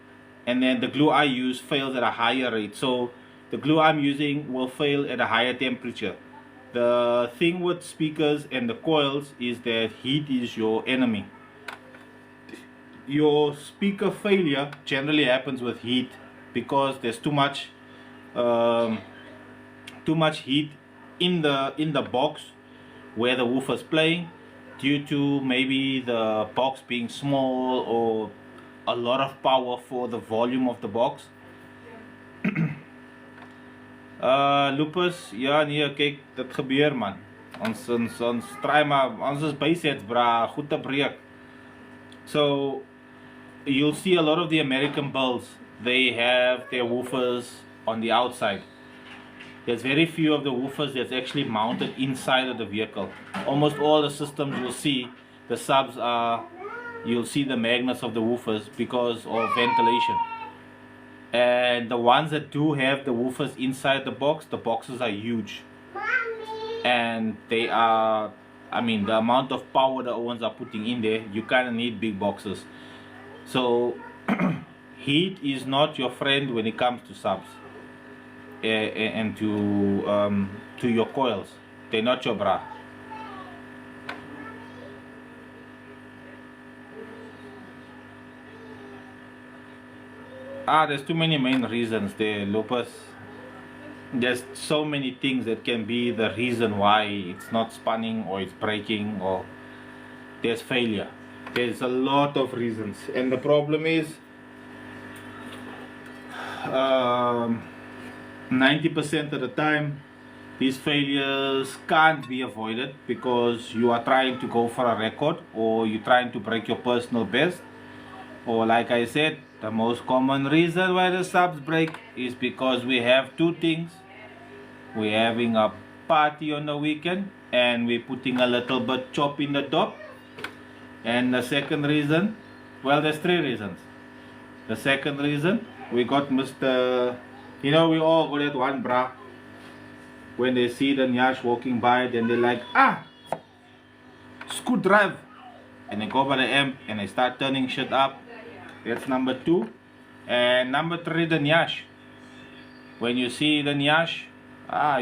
Speaker 1: And then the glue I use fails at a higher rate. So, the glue I'm using will fail at a higher temperature. The thing with speakers and the coils is that heat is your enemy. Your speaker failure generally happens with heat because there's too much heat in the box where the woofer's playing, due to maybe the box being small or a lot of power for the volume of the box. Lupus, ja nee, kyk, dit gebeur man. Ons try maar, ons is bysets bra, goed te breek. So you'll see a lot of the American bulls, they have their woofers on the outside. There's very few of the woofers that's actually mounted inside of the vehicle. Almost all the systems you'll see, the subs are, you'll see the magnets of the woofers because of ventilation. And the ones that do have the woofers inside the boxes are huge.
Speaker 2: Mommy.
Speaker 1: And they are, I mean, the amount of power the ones are putting in there, you kind of need big boxes. So heat is not your friend when it comes to subs and to your coils. They're not your bra. There's too many main reasons there, Lopez. There's so many things that can be the reason why it's not spinning or it's breaking or there's failure. There's a lot of reasons, and the problem is 90% of the time these failures can't be avoided because you are trying to go for a record or you're trying to break your personal best, or like I said, the most common reason why the subs break is because we have two things. We're having a party on the weekend and we're putting a little bit chop in the top. And the second reason, well, there's three reasons. The second reason, we got Mr. You know, we all got that one bra. When they see the Nyash walking by, then they're like, scoot drive. And they go by the amp and they start turning shit up. That's number two. And number three, the Nyash. When you see the Nyash,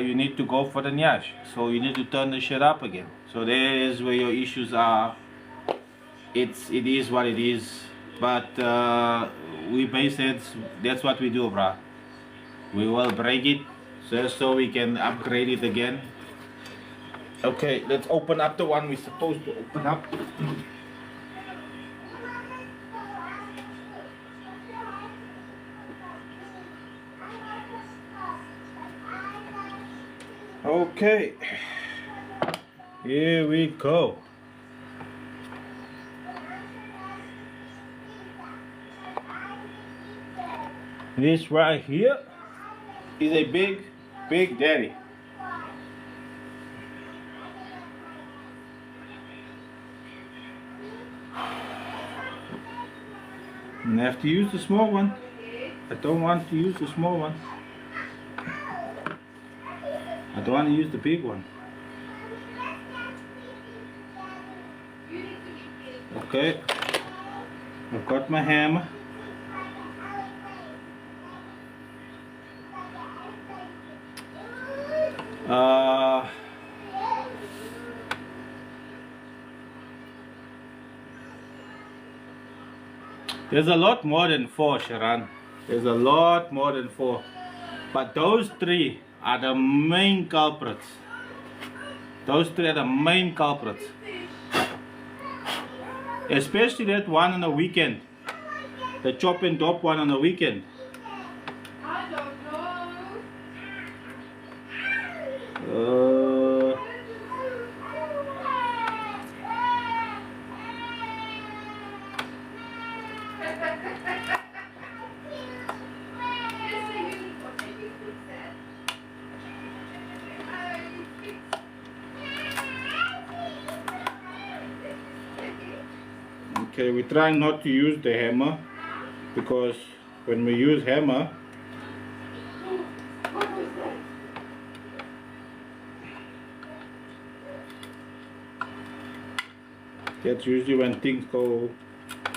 Speaker 1: you need to go for the Nyash. So you need to turn the shit up again. So there is where your issues are. It is what it is. But we base it, that's what we do, bruh. We will break it just so we can upgrade it again. Okay, let's open up the one we're supposed to open up. Okay, here we go. This right here is a big daddy. And I have to use the small one. I don't want to use the small one. I don't want to use the big one. Okay, I've got my hammer. There's a lot more than 4, Sharan. There's a lot more than 4. But those 3 are the main culprits. Those 3 are the main culprits. Especially that one on the weekend. The chop and dop one on the weekend.
Speaker 3: I don't know.
Speaker 1: Okay, we're trying not to use the hammer because when we use hammer, that's usually when things go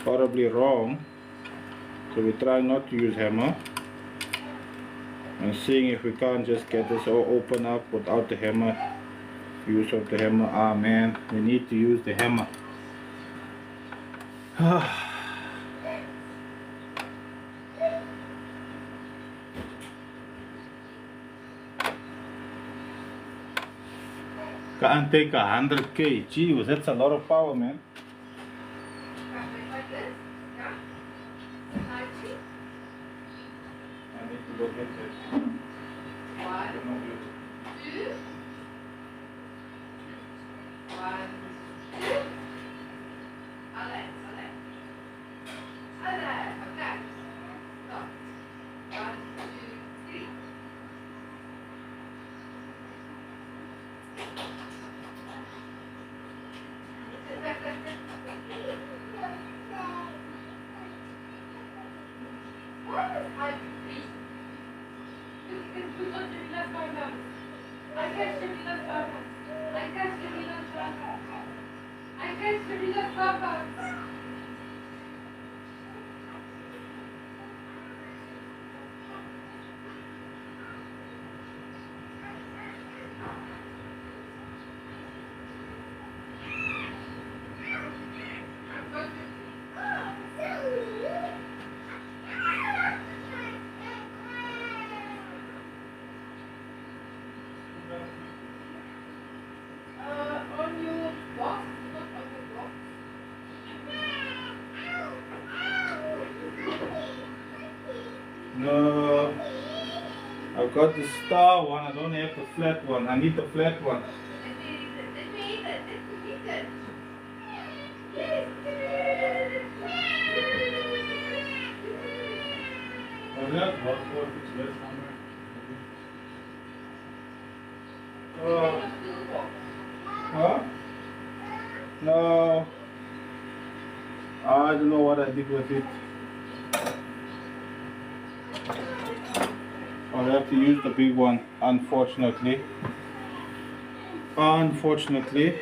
Speaker 1: horribly wrong. So we're trying not to use hammer and seeing if we can't just get this all open up without the hammer. Use of the hammer. Ah man, we need to use the hammer. Can't take 100k. Gee, that's a lot of power, man.
Speaker 3: Like this? Yeah? I see.
Speaker 1: I need to go get this.
Speaker 3: 1, 2. 1, 2. Alright, alright. Alright, okay. Stop. 1, 2, 3. What is hybrid? You can put on the left corner. I catch the left corner. I catch the left corner. I catch the left corner. On your box, not on your box.
Speaker 1: No, I've got the star one. I don't have the flat one. I need the flat one.
Speaker 3: Let me eat it. Yes.
Speaker 1: Oh, that's what for it's less somewhere. Huh? No. I don't know what I did with it. I'll have to use the big one, unfortunately. Unfortunately.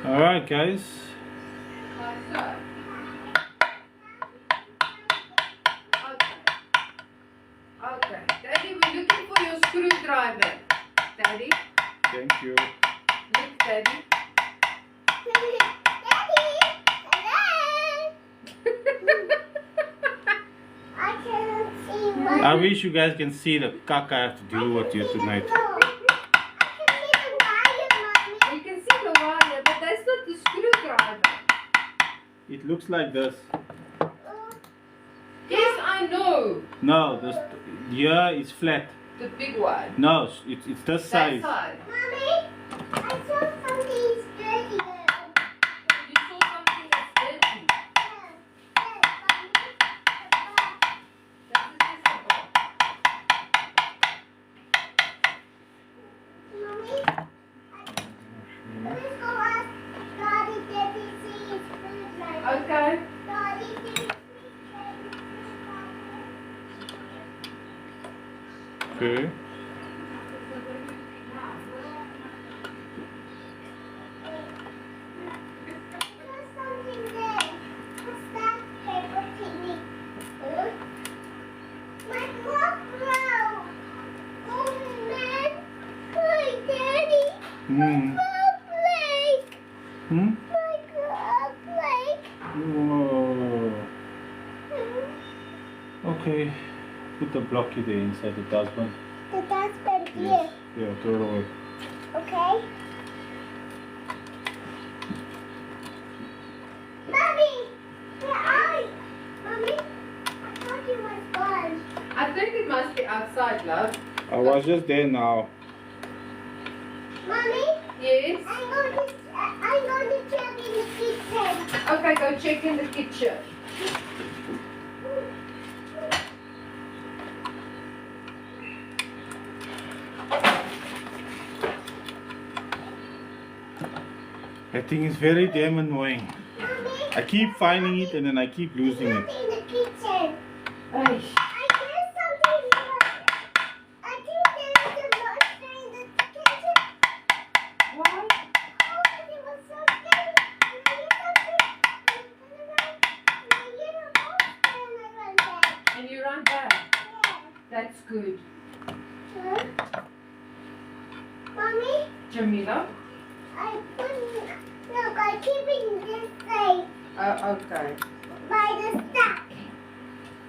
Speaker 1: Alright, guys.
Speaker 3: Okay. Daddy, we're looking for your screwdriver. Daddy.
Speaker 1: Thank you.
Speaker 3: Look, Daddy.
Speaker 1: I wish you guys can see the cack I have to deal with you tonight.
Speaker 3: You can see the wire, but that's not the screwdriver.
Speaker 1: It looks like this.
Speaker 3: Yes, I know.
Speaker 1: No, this here is flat.
Speaker 3: The big one.
Speaker 1: No, it's this
Speaker 3: That
Speaker 1: size.
Speaker 3: side.
Speaker 2: Mommy, I saw something dirty.
Speaker 3: You saw something that's dirty. That's invisible.
Speaker 2: Mommy, let's go ask Daddy if he sees food like
Speaker 3: Okay.
Speaker 2: Daddy, did he see
Speaker 1: Okay.
Speaker 2: There's something there. What's that paper thingy? My clock broke. Oh man. Hi, Daddy.
Speaker 1: Hmm.
Speaker 2: Clock break.
Speaker 1: Hmm?
Speaker 2: My clock break.
Speaker 1: Whoa. Okay. Put the blocky there inside the dustbin.
Speaker 2: The dustbin
Speaker 1: Yes.
Speaker 2: here.
Speaker 1: Yeah, throw it away.
Speaker 2: Okay. Mommy, where are you? Mommy, I thought you was gone.
Speaker 3: I think it must be outside, love.
Speaker 1: I was just there now.
Speaker 2: Mommy,
Speaker 3: Yes?
Speaker 2: I'm going to check in the kitchen.
Speaker 3: Okay, go check in the kitchen.
Speaker 1: That thing is very damn annoying.
Speaker 2: Mommy,
Speaker 1: I keep finding it and then I keep losing it.
Speaker 2: something in the kitchen.
Speaker 3: Hey.
Speaker 2: I hear something. I think there's a monster in the kitchen.
Speaker 3: What?
Speaker 2: Oh, it was so scary. And I hear something. And I hear a monster and I run back.
Speaker 3: And you run back.
Speaker 2: Yeah.
Speaker 3: That's good.
Speaker 2: Huh? Mommy,
Speaker 3: Jamila?
Speaker 2: I keep it this way
Speaker 3: Okay.
Speaker 2: by the stack.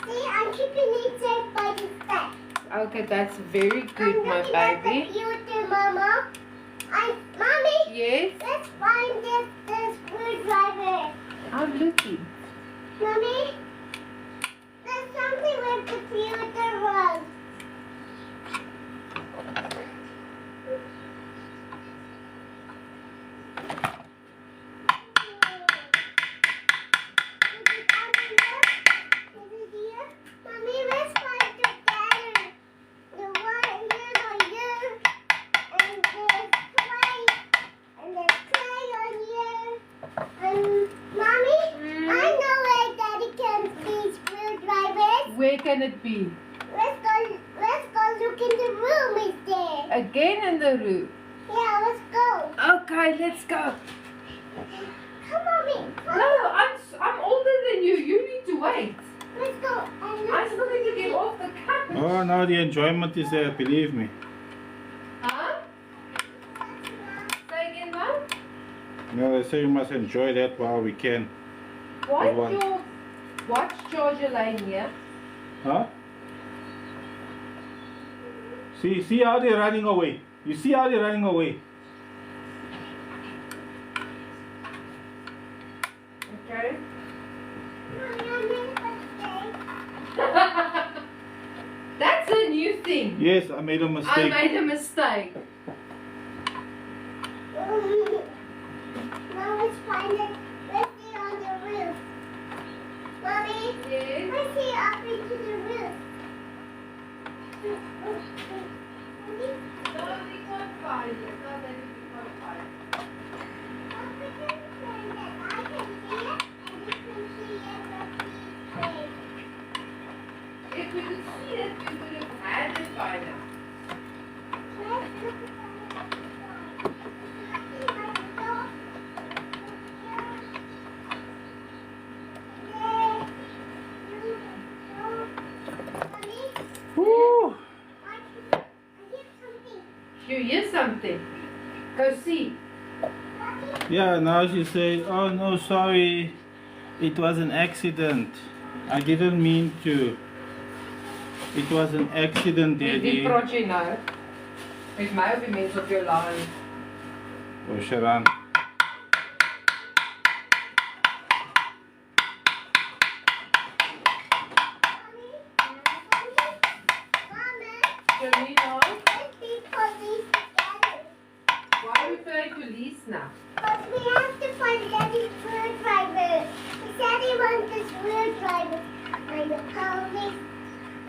Speaker 2: See, I'm keeping it safe by the stack.
Speaker 3: Okay, that's very good,
Speaker 2: I'm
Speaker 3: my
Speaker 2: looking at the
Speaker 3: baby.
Speaker 2: computer, Mama. Mommy,
Speaker 3: Yes?
Speaker 2: let's find this screwdriver.
Speaker 3: I'm looking.
Speaker 2: Mommy, there's something with the computer was.
Speaker 3: Where can it be?
Speaker 2: Let's go look in the room, is there?
Speaker 3: Again in the room.
Speaker 2: Yeah, let's go.
Speaker 3: Okay, let's go.
Speaker 2: Come on, me.
Speaker 3: No, I'm older than you. You need to wait.
Speaker 2: Let's go.
Speaker 3: I'm still going to get off the couch.
Speaker 1: Oh, now the enjoyment is there, believe me.
Speaker 3: Huh? Say again, Mom?
Speaker 1: No, they say you must enjoy that while we can.
Speaker 3: Watch Georgia laying here.
Speaker 1: Huh? See how they're running away. You see how they're running away.
Speaker 3: Okay. That's a new thing.
Speaker 1: Yes, I made a
Speaker 3: I
Speaker 1: mistake.
Speaker 3: made a mistake.
Speaker 2: Now let's find it. Let's see on the roof. Mommy,
Speaker 3: Yes.
Speaker 2: let's see up into the roof.
Speaker 3: No, we can't find it. No, that we can't find it.
Speaker 2: I can see it, and you can see it, but see
Speaker 3: If we could see it, we would have had it by now.
Speaker 2: Let's look at
Speaker 1: Woo!
Speaker 3: You hear something? Go see.
Speaker 1: Yeah, now she said, oh no, sorry. It was an accident. I didn't mean to. It was an accident,
Speaker 3: Die
Speaker 1: Daddy.
Speaker 3: protjie nou. Met my of die mense op jou line.
Speaker 1: Oh, Sharon.
Speaker 3: Janina, why are we playing police now?
Speaker 2: But we have to find Daddy's screwdriver. He said he wants the screwdriver. And the police. I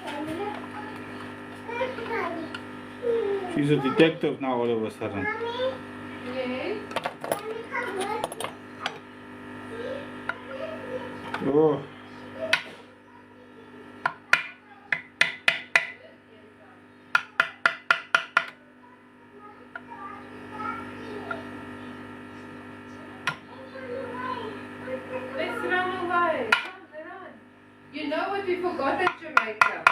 Speaker 2: can look. Screwdriver.
Speaker 1: She's a detective now all of a sudden.
Speaker 2: Mommy,
Speaker 3: Yes.
Speaker 2: can you come look?
Speaker 1: Oh,
Speaker 3: Let's run away. Come, run. You know what we forgot at Jamaica?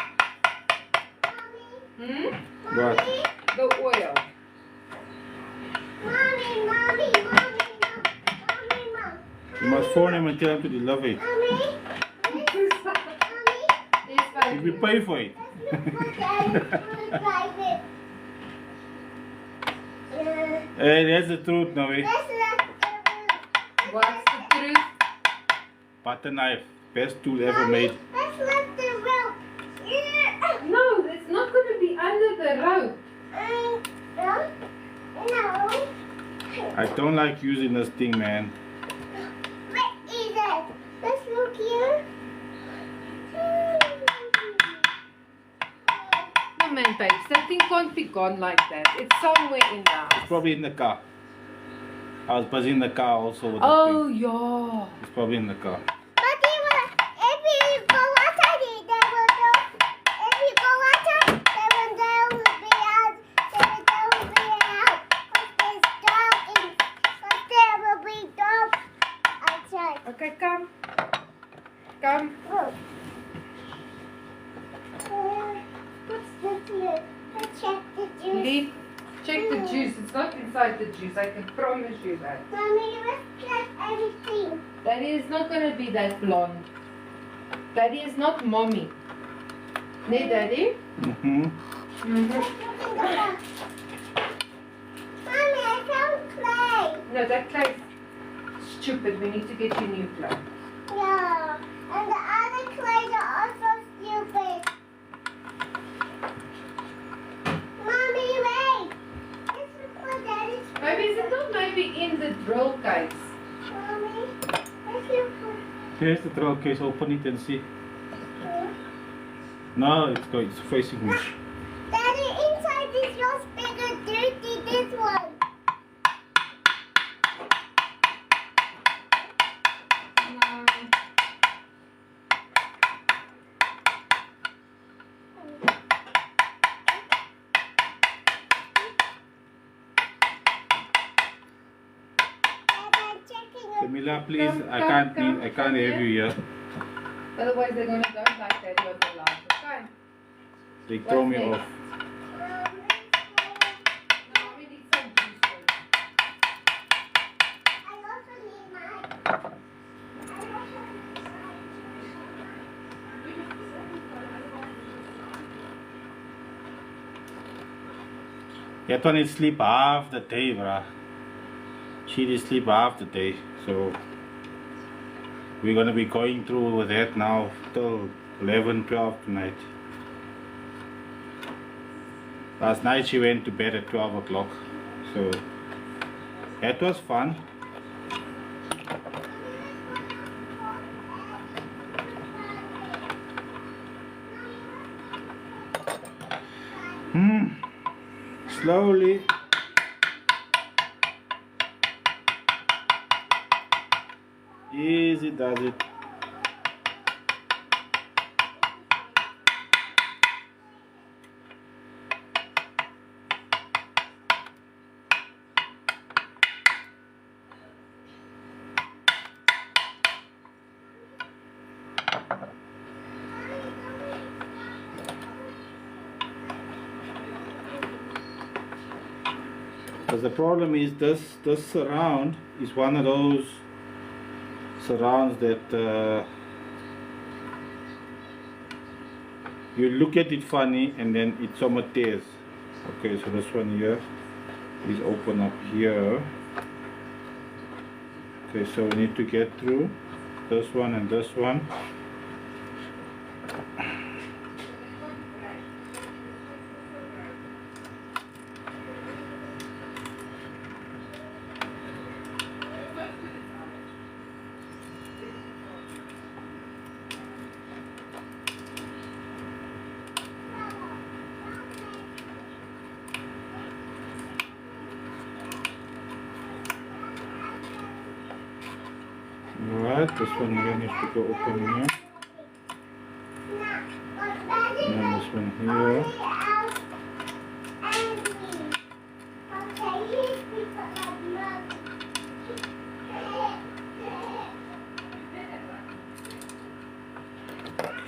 Speaker 3: Hmm?
Speaker 1: what?
Speaker 3: The oil.
Speaker 2: Mommy,
Speaker 1: You must phone him and tell him to deliver it.
Speaker 2: Mommy,
Speaker 3: Yes,
Speaker 1: Did we
Speaker 3: baby.
Speaker 1: pay for it?
Speaker 2: let's
Speaker 1: Hey, that's the truth, now.
Speaker 3: What's the truth?
Speaker 1: Butter knife, best tool ever made.
Speaker 2: Let's lift the rope.
Speaker 3: No, it's not going to be under the rope.
Speaker 2: No.
Speaker 1: I don't like using this thing, man.
Speaker 2: What is it? Let's look here.
Speaker 3: No, man, babe, something can't be gone like that. It's somewhere in the house.
Speaker 1: It's probably in the car. I was busy in the car also with the
Speaker 3: Oh,
Speaker 1: thing.
Speaker 3: yeah.
Speaker 1: It's probably in the car.
Speaker 2: But if you go outside, there will go. If you go outside, there will be out. There will be out. Because there will be dog outside.
Speaker 3: Okay, come. Come.
Speaker 2: Look. What's this here? Let's check the juice.
Speaker 3: Lee, check the juice. It's not inside the juice. I can promise you that.
Speaker 2: Mommy, let's check everything.
Speaker 3: Daddy is not going to be that blonde. Daddy is not mommy. Nee, Daddy?
Speaker 1: Mm-hmm.
Speaker 3: Mm-hmm.
Speaker 2: Let's look in the box. Mommy, I found clay.
Speaker 3: No, that clay's stupid. We need to get you new clay.
Speaker 2: Yeah. And the other clays are also stupid. Mommy, wait. Let's look for Daddy's.
Speaker 3: Maybe is it not maybe in the drill case?
Speaker 2: Mommy, let's look for.
Speaker 1: Here's the drill case. Open it and see. No, it's facing me.
Speaker 2: Daddy, inside this was bigger, dirty. This one. Dad, I'm checking it.
Speaker 1: Camilla, please.
Speaker 3: Come,
Speaker 1: I
Speaker 3: come,
Speaker 1: can't
Speaker 3: come
Speaker 1: have you here.
Speaker 3: Otherwise, they're going to don't like Daddy on the live. Okay.
Speaker 1: They throw me
Speaker 3: What's
Speaker 1: off.
Speaker 3: No, we need some juice first.
Speaker 2: I also need mine.
Speaker 1: That one is sleep half the day, bruh. She did sleep half the day, so we're gonna be going through with that now till 11, 12 tonight. Last night she went to bed at 12 o'clock, so that was fun. Slowly. Easy does it. Because the problem is this surround is one of those surrounds that you look at it funny and then it somewhat tears. Okay, so this one here is open up here. Okay, so we need to get through this one and this one. Alright, this one here needs to go open here. And then this one here.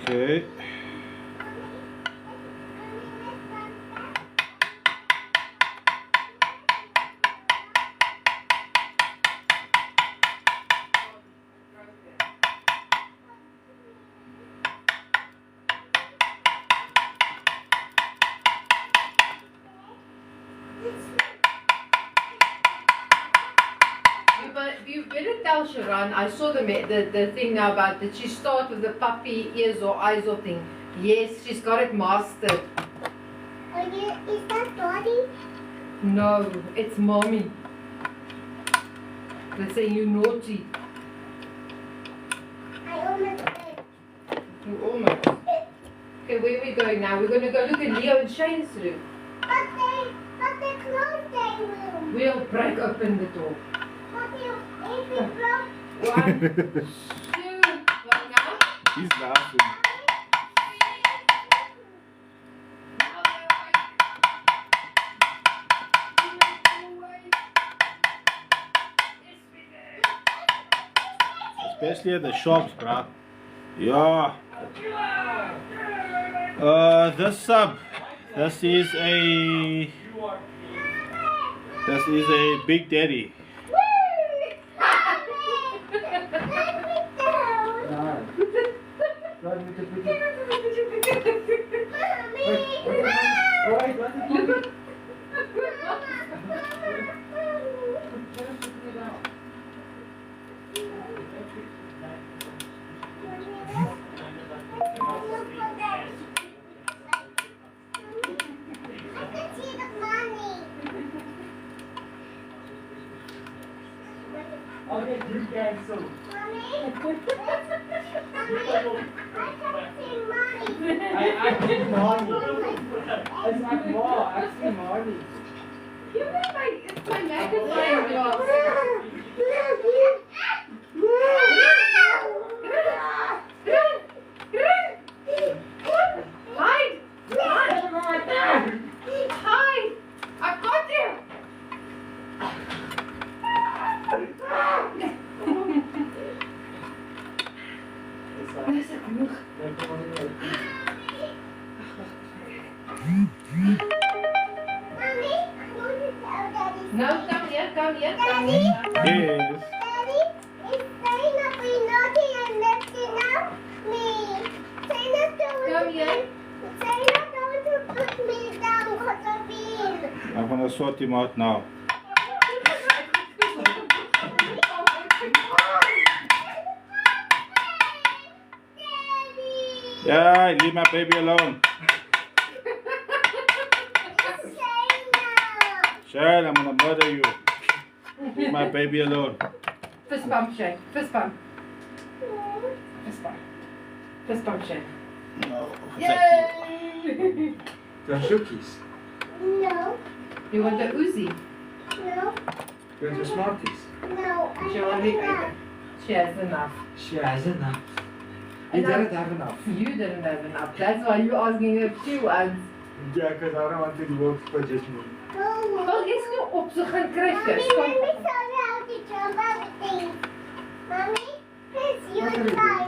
Speaker 1: Okay.
Speaker 3: one. I saw the thing now about that she started with the puppy ears or eyes or thing. Yes, she's got it mastered.
Speaker 2: Is that Daddy?
Speaker 3: No, it's mommy. They say you naughty.
Speaker 2: I almost did.
Speaker 3: You almost. Okay, where are we going now? We're going to go look at Leo and Shane's room.
Speaker 2: But they closed their room.
Speaker 3: We'll break open the door.
Speaker 2: But if you broke,
Speaker 3: One, two, what now?
Speaker 1: He's laughing.
Speaker 3: Now they're awake. They're awake. Yes, we did.
Speaker 1: Especially at the shops, bruh. Yeah. This sub. This is a Big Daddy.
Speaker 4: Okay, you cancel. I actually money. It's not more, actually money.
Speaker 3: It's my magnifying glass. Hide! Hide! I've got you! Dis is genoeg. No, come here.
Speaker 1: Yes.
Speaker 2: Daddy, is Zainab be naughty and lifting up me? Zainab
Speaker 3: Come here.
Speaker 2: don't put me down because of you.
Speaker 1: I'm gonna sort him out now. Yeah, leave my baby alone. Shane, I'm gonna murder you. Leave my baby alone.
Speaker 3: Fist bump, Shane. Fist bump. Fist bump. Fist bump, Shane.
Speaker 1: No.
Speaker 3: Yay!
Speaker 4: The shookies.
Speaker 2: No,
Speaker 3: You want the Uzi?
Speaker 2: no,
Speaker 4: You're the smarties.
Speaker 2: no.
Speaker 3: She already ate it. She has enough.
Speaker 4: She has enough. You didn't have enough.
Speaker 3: You didn't have enough. That's why you're asking if she wants.
Speaker 4: Yeah, because I don't want to work for just me.
Speaker 3: Wel, jy's nou op, so gaan kry
Speaker 2: Mommy,
Speaker 3: vis.
Speaker 2: let me show you how to jump everything. Mommy, please you
Speaker 4: What are you
Speaker 2: try.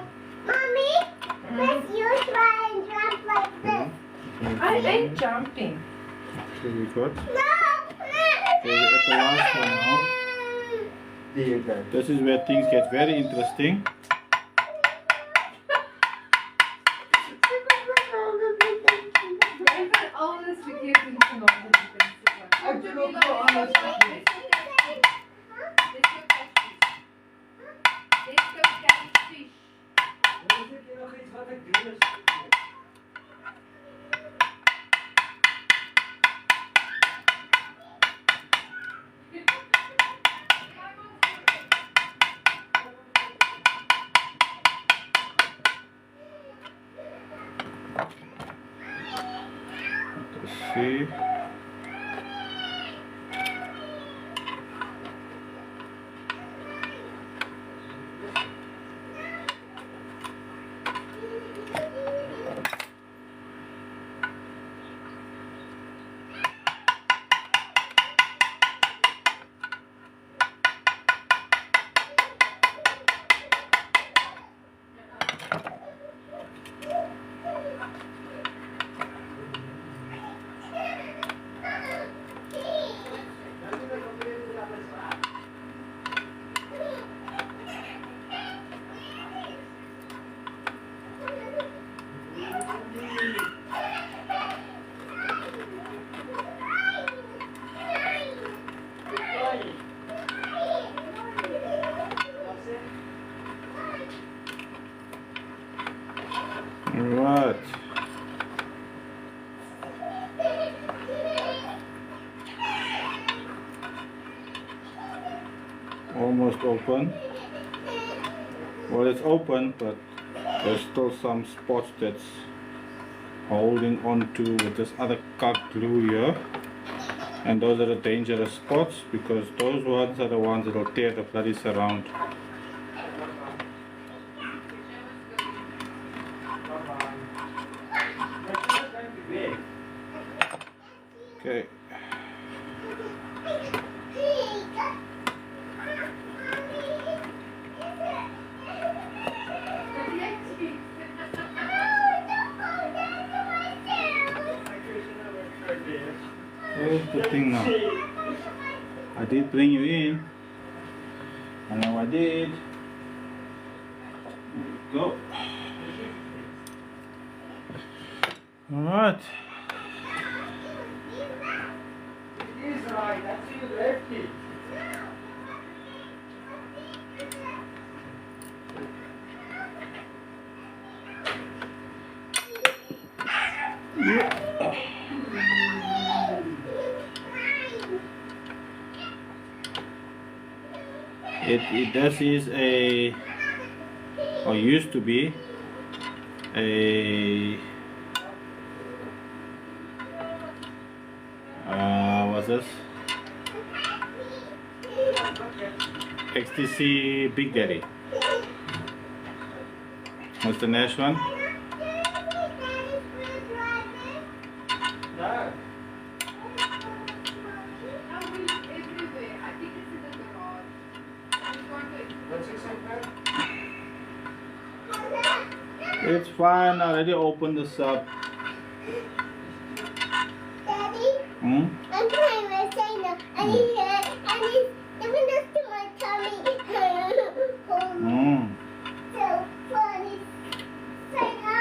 Speaker 2: Mommy, please you try and jump like this.
Speaker 3: I ain't jumping.
Speaker 1: So we got.
Speaker 2: No!
Speaker 1: So we're at the last one now.
Speaker 4: Dear God.
Speaker 1: This is where things get very interesting.
Speaker 3: Even alles verkeerd in vanaand.
Speaker 4: Ek doen ook wel alles verkeerd.
Speaker 3: Let's go catch fish.
Speaker 4: Is dit nog iets wat ik doen is?
Speaker 1: Let's see. Alright. Almost open. Well, it's open, but there's still some spots that's holding on to with this other cut glue here. And those are the dangerous spots because those ones are the ones that will tear the bloody surround. Okay. Here's the thing now. I did bring you in. I know I did. There we go. Alright.
Speaker 4: It is right, that's you left it.
Speaker 1: This is a, or used to be, a what's this? XTC Big Daddy. What's the next one?
Speaker 4: No. What's it say, Pat?
Speaker 1: It's fine, I already opened this up.
Speaker 2: Daddy,
Speaker 1: Hmm?
Speaker 2: I'm playing with Santa, and he's giving this to my tummy.
Speaker 1: Hmm.
Speaker 2: So funny. Santa.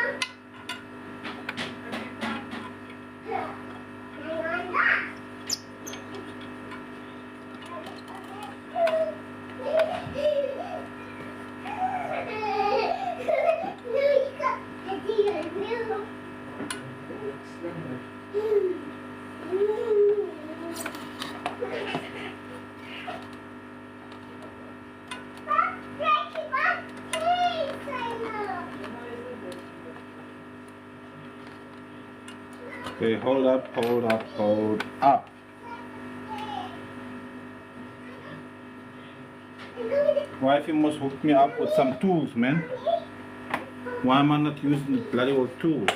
Speaker 1: Okay, hold up, hold up, hold up. Wifey must hook me up with some tools, man. Why am I not using the bloody old tools?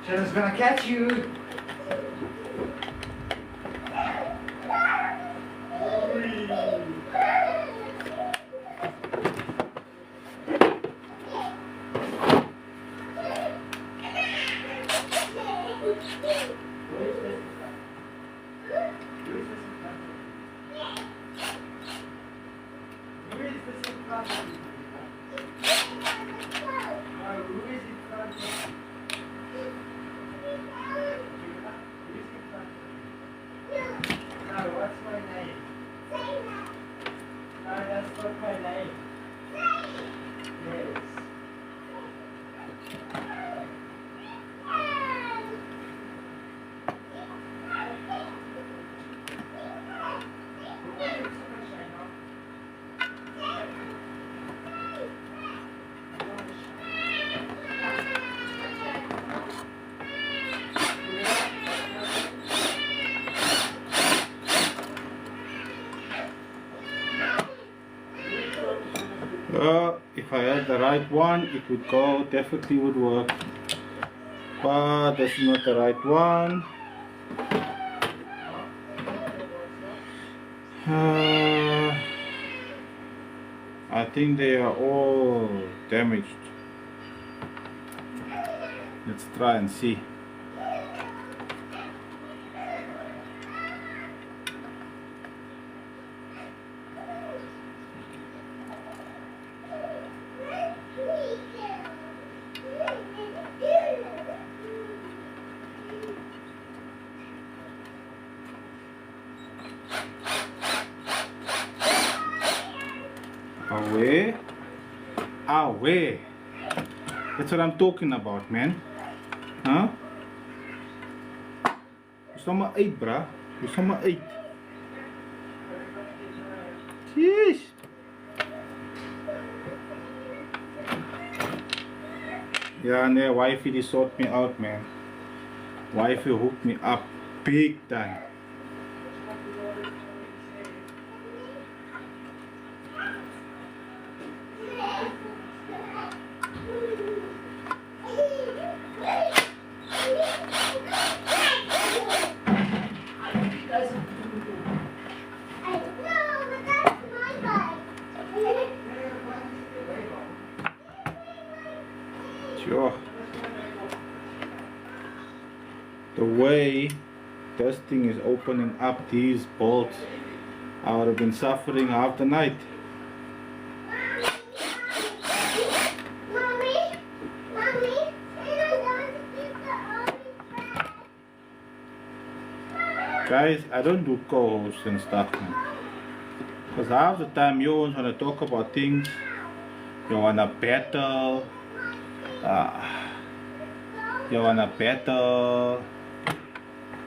Speaker 4: Shannon's gonna catch you.
Speaker 1: If I had the right one, it would go, definitely would work. But this is not the right one. I think they are all damaged. Let's try and see. Where? That's what I'm talking about, man. Huh? Dis nog maar 8, bruh. Dis nog maar 8. Jeez. Ja, nee, wifey die sort me out, man. Wifey hooked me up big time. Sure. The way this thing is opening up these bolts, I would have been suffering half the night. Guys, I don't do co-hosts and stuff, man. Because half the time you always want to talk about things, you want to battle,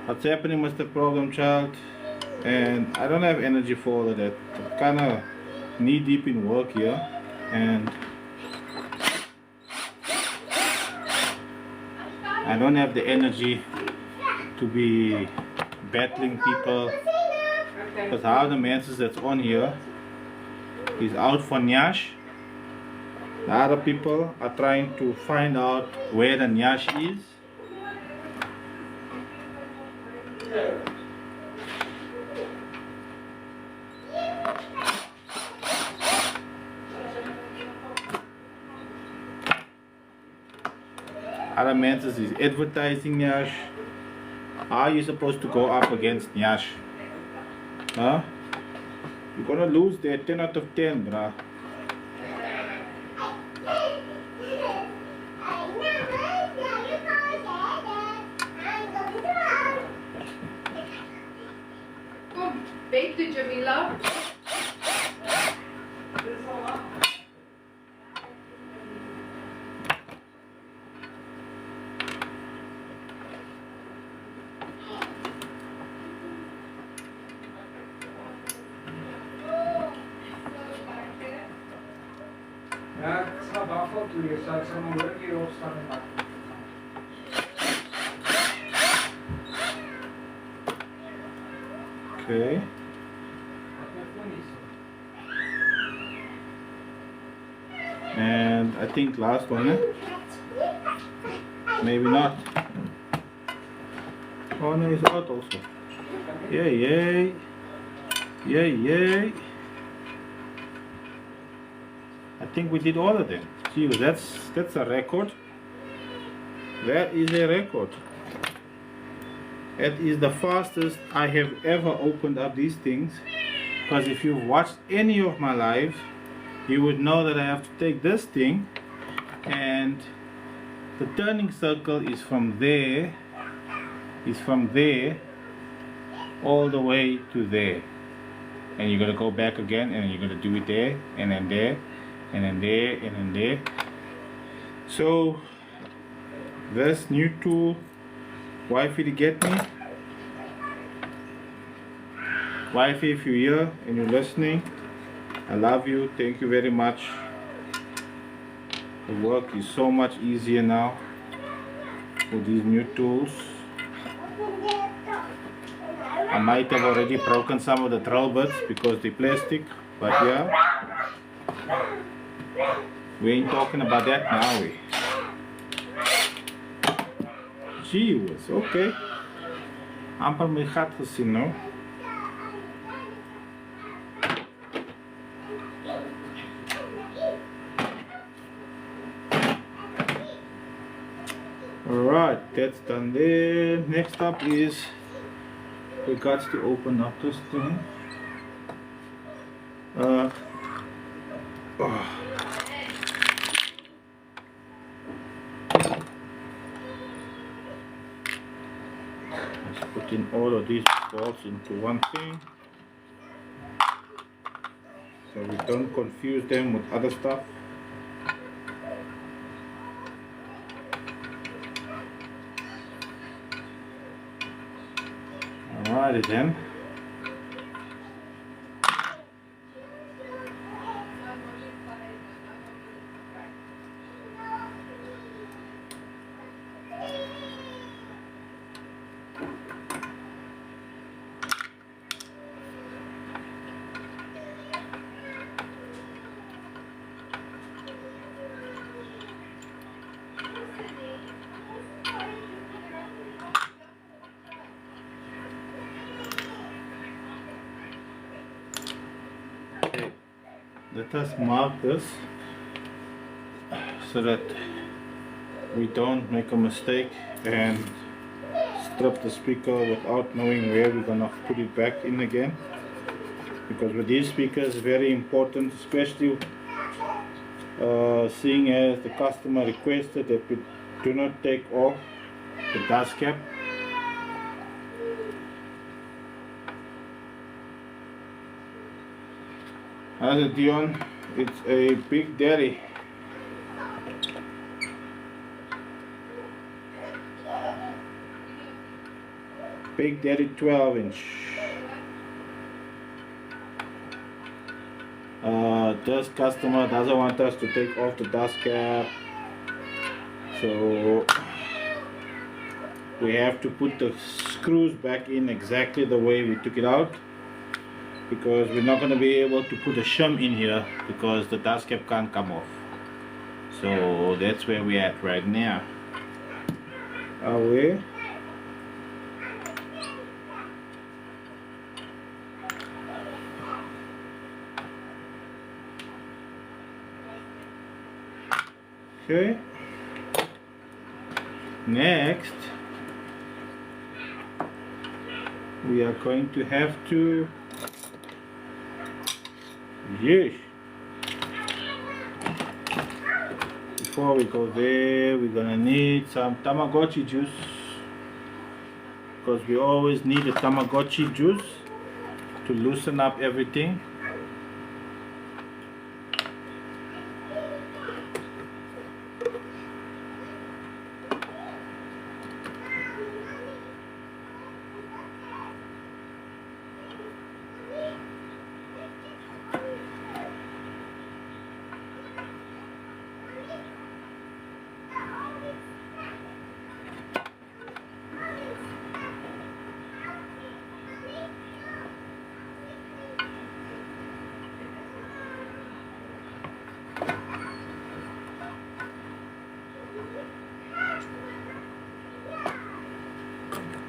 Speaker 1: what's happening, Mr. Problem Child? And I don't have energy for all of that. I'm kind of knee deep in work here, and I don't have the energy to be battling people, because half the messages that's on here is out for Nyash. The other people are trying to find out where the Nyash is. Other messages is advertising Nyash. How are you supposed to go up against Nyash? Huh? You're gonna lose there 10 out of 10, bruh.
Speaker 3: Kom, beter Jamila.
Speaker 4: Ja, ik snap afval toe. Je staat zo'n work hier opstaan en maken.
Speaker 1: Okay. And I think last one, eh? Maybe not. Oh no, it's out also. Yay, yay. Yay, yay. I think we did all of them. Gee, that's a record. That is a record. It is the fastest I have ever opened up these things, because if you've watched any of my lives, you would know that I have to take this thing, and the turning circle is from there all the way to there, and you're gonna go back again, and you're gonna do it there, and then there, and then there, and then there. So this new tool, wifey to get me. Wifey, if you're here and you're listening, I love you. Thank you very much. The work is so much easier now with these new tools. I might have already broken some of the drill bits because they're plastic, but yeah, we ain't talking about that now. Gee whiz, okay. Amper my gat gesien nou. Alright, that's done there. Next up is we got to open up this thing. Let's put in all of these balls into one thing, so we don't confuse them with other stuff. Alrighty then. Okay, let us mark this so that we don't make a mistake and strip the speaker without knowing where we're gonna put it back in again, because with these speakers very important, especially seeing as the customer requested that we do not take off the dust cap. As a Dion, it's a Big Daddy. Big Daddy 12-inch. This customer doesn't want us to take off the dust cap, so we have to put the screws back in exactly the way we took it out, because we're not going to be able to put a shim in here because the dust cap can't come off. So that's where we're at right now. Are we? Okay. Next, we are going to have to, yes, before we go there, we're gonna need some Tamagotchi juice, because we always need a Tamagotchi juice to loosen up everything.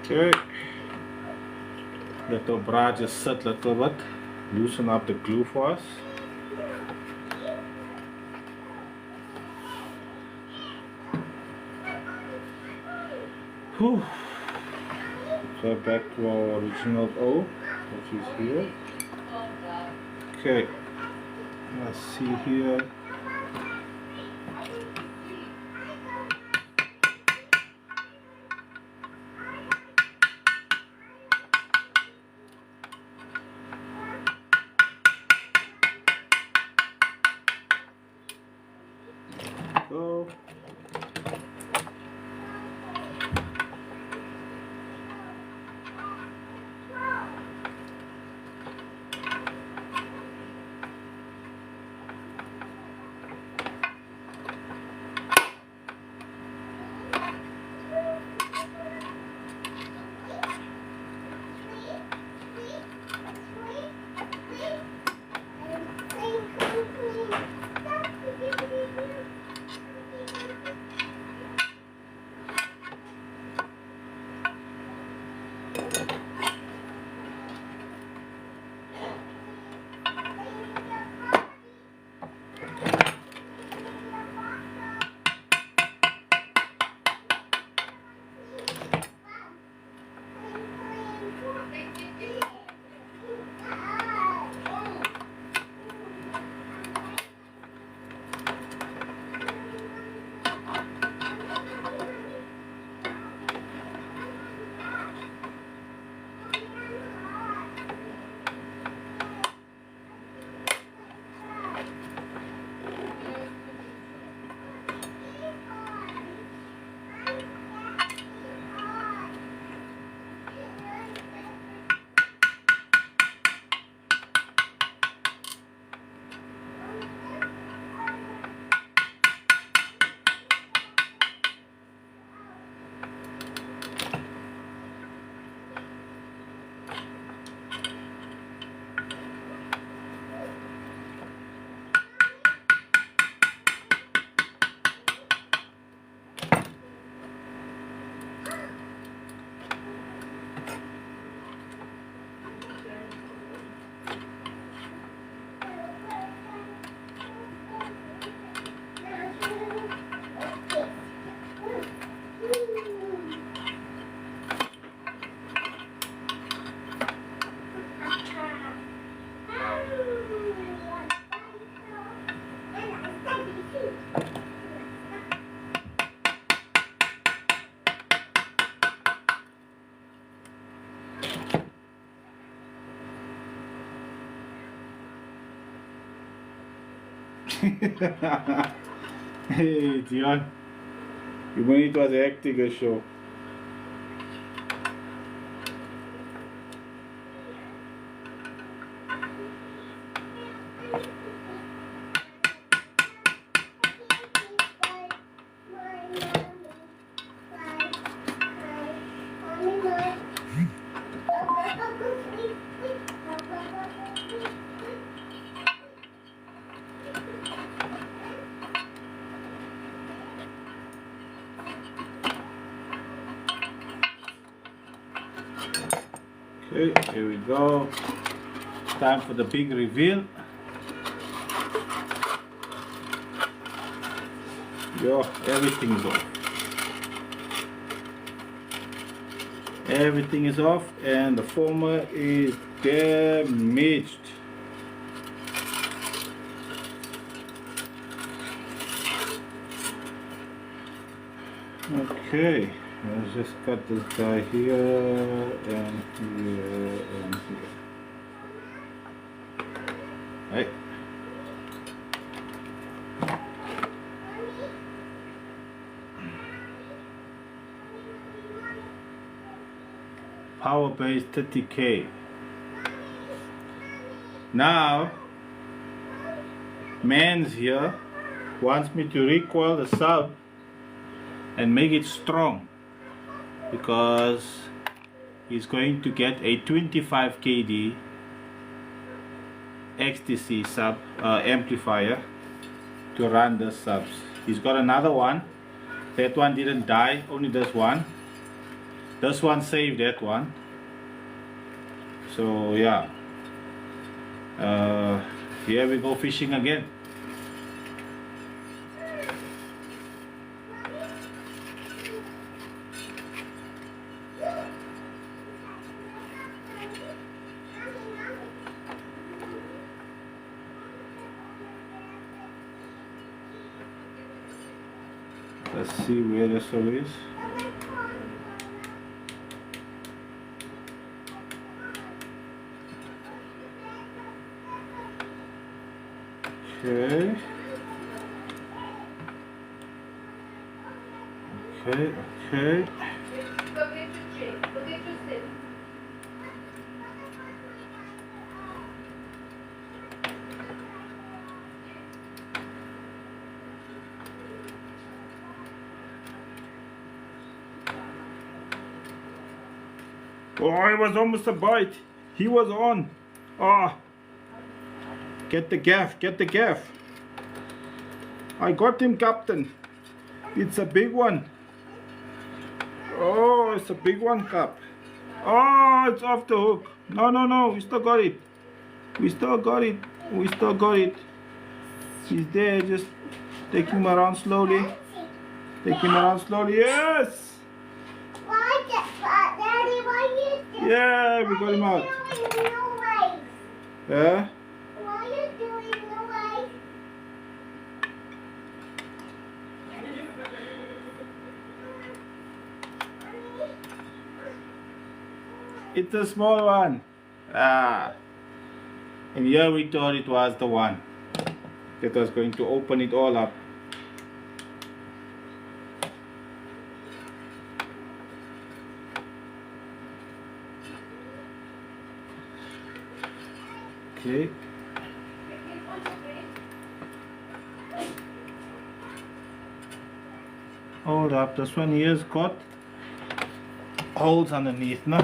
Speaker 1: Okay, let the bra just sit a little bit, loosen up the glue for us. Whew. So back to our original O, which is here. Okay, let's see here. Go. Hey, Dion. Even it was a hectic show. Okay, here we go. Time for the big reveal. Yo, everything is off. Everything is off and the former is damaged. Okay, let's just cut this guy here and here and here. Right. Power base 30K. Now, Mans here wants me to recoil the sub and make it strong because he's going to get a 25 kD XTC sub amplifier to run the subs. He's got another one. That one didn't die, only this one. This one saved that one. So yeah, here we go fishing again. Let's see where the soul is. Okay. Okay, okay.
Speaker 3: Go get your drink. Go get your sip.
Speaker 1: Oh, it was almost a bite. He was on. Ah. Get the gaff, get the gaff. I got him, Captain. It's a big one. Oh, it's a big one, Cap. Oh, it's off the hook. No, no, no, we still got it. We still got it. We still got it. He's there, just take him around slowly. Take him around slowly. Yes!
Speaker 2: Daddy, why you doing?
Speaker 1: Yeah, we got him out. Yeah?
Speaker 2: Why are you doing the way?
Speaker 1: It's a small one. Ah. And here we thought it was the one that was going to open it all up. Okay. Hold up, this one here's got holes underneath, no?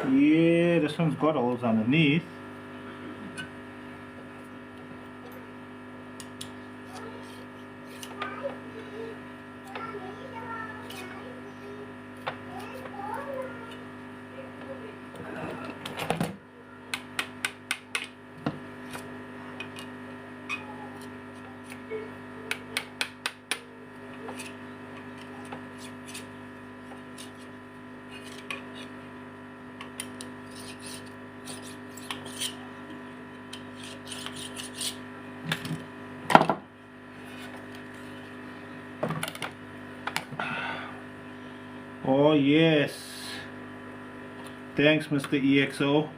Speaker 1: Yeah, this one's got holes underneath. Oh yes, thanks Mr. EXO.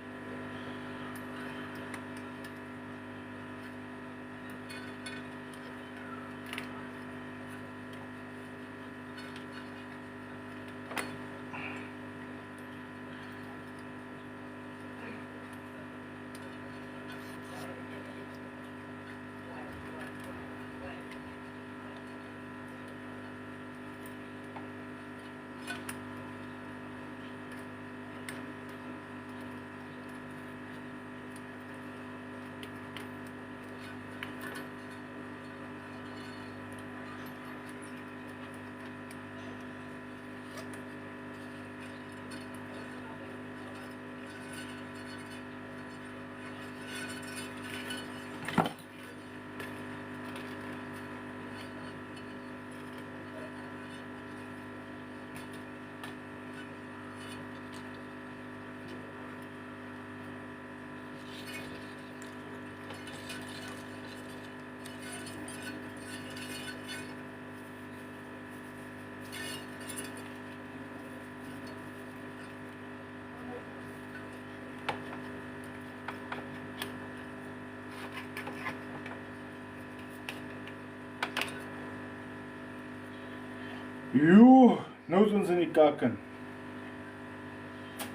Speaker 1: Jo, nou is ons in die kakken.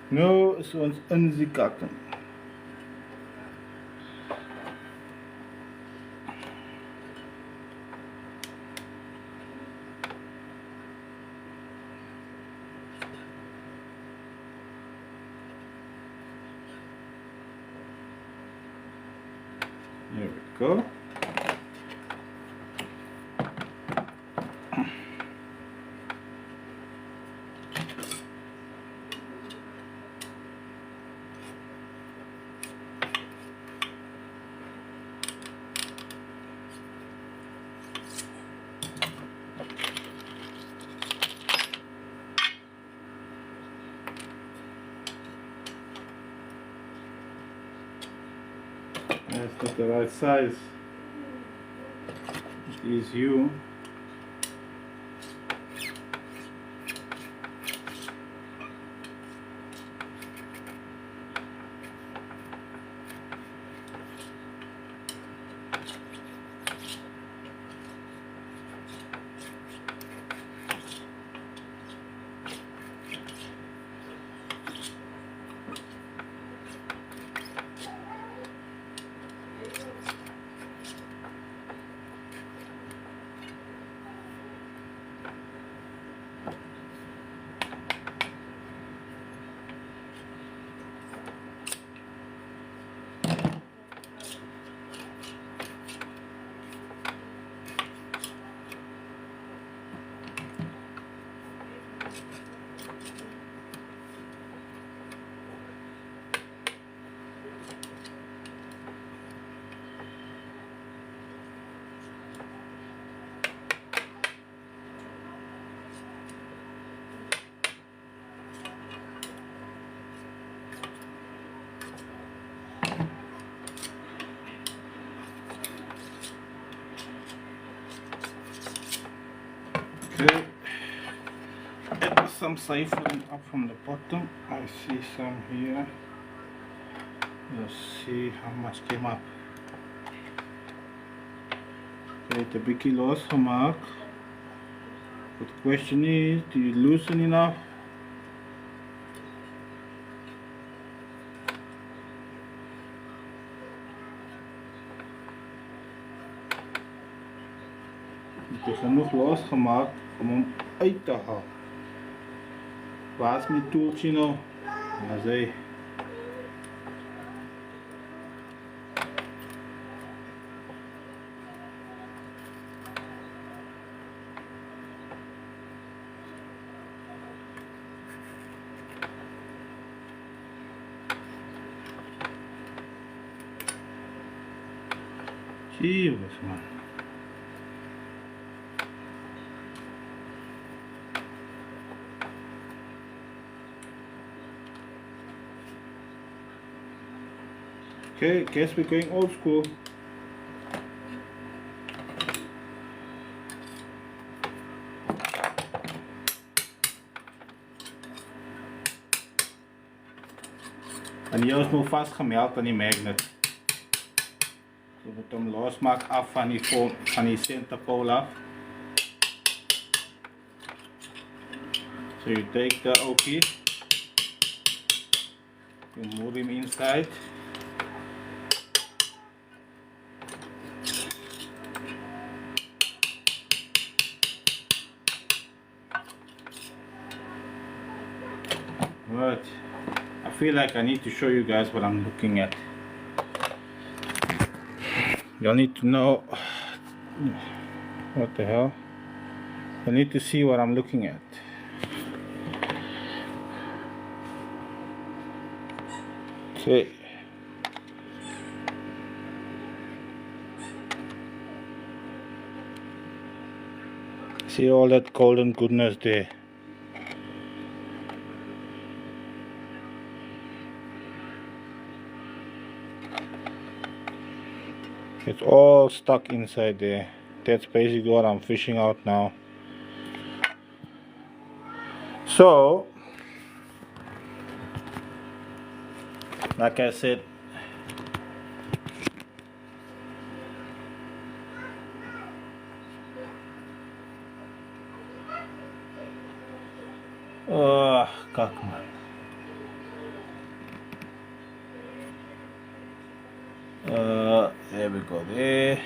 Speaker 1: Nou is ons in die kakken. There we go. That's not the right size. It is you. Okay, there's some siphoning up from the bottom. I see some here. Let's see how much came up. Okay, the biggie lost gemaakt. But the question is, do you loosen enough? Het is genoeg losgemaakt om hem uit te halen. Waar is mijn toeltje nou? Ja, zij. Jezus man. Okay, guess we're going old school. En hier is nou vastgemeld aan die magnet. So moet hem losmaken af van die centerpole af. So you take the okie, you move him inside. Right, I feel like I need to show you guys what I'm looking at. You'll need to know what the hell. You need to see what I'm looking at. Okay. See all that golden goodness there. It's all stuck inside there. That's basically what I'm fishing out now. So, like I said, Oh, kak man. There we go there.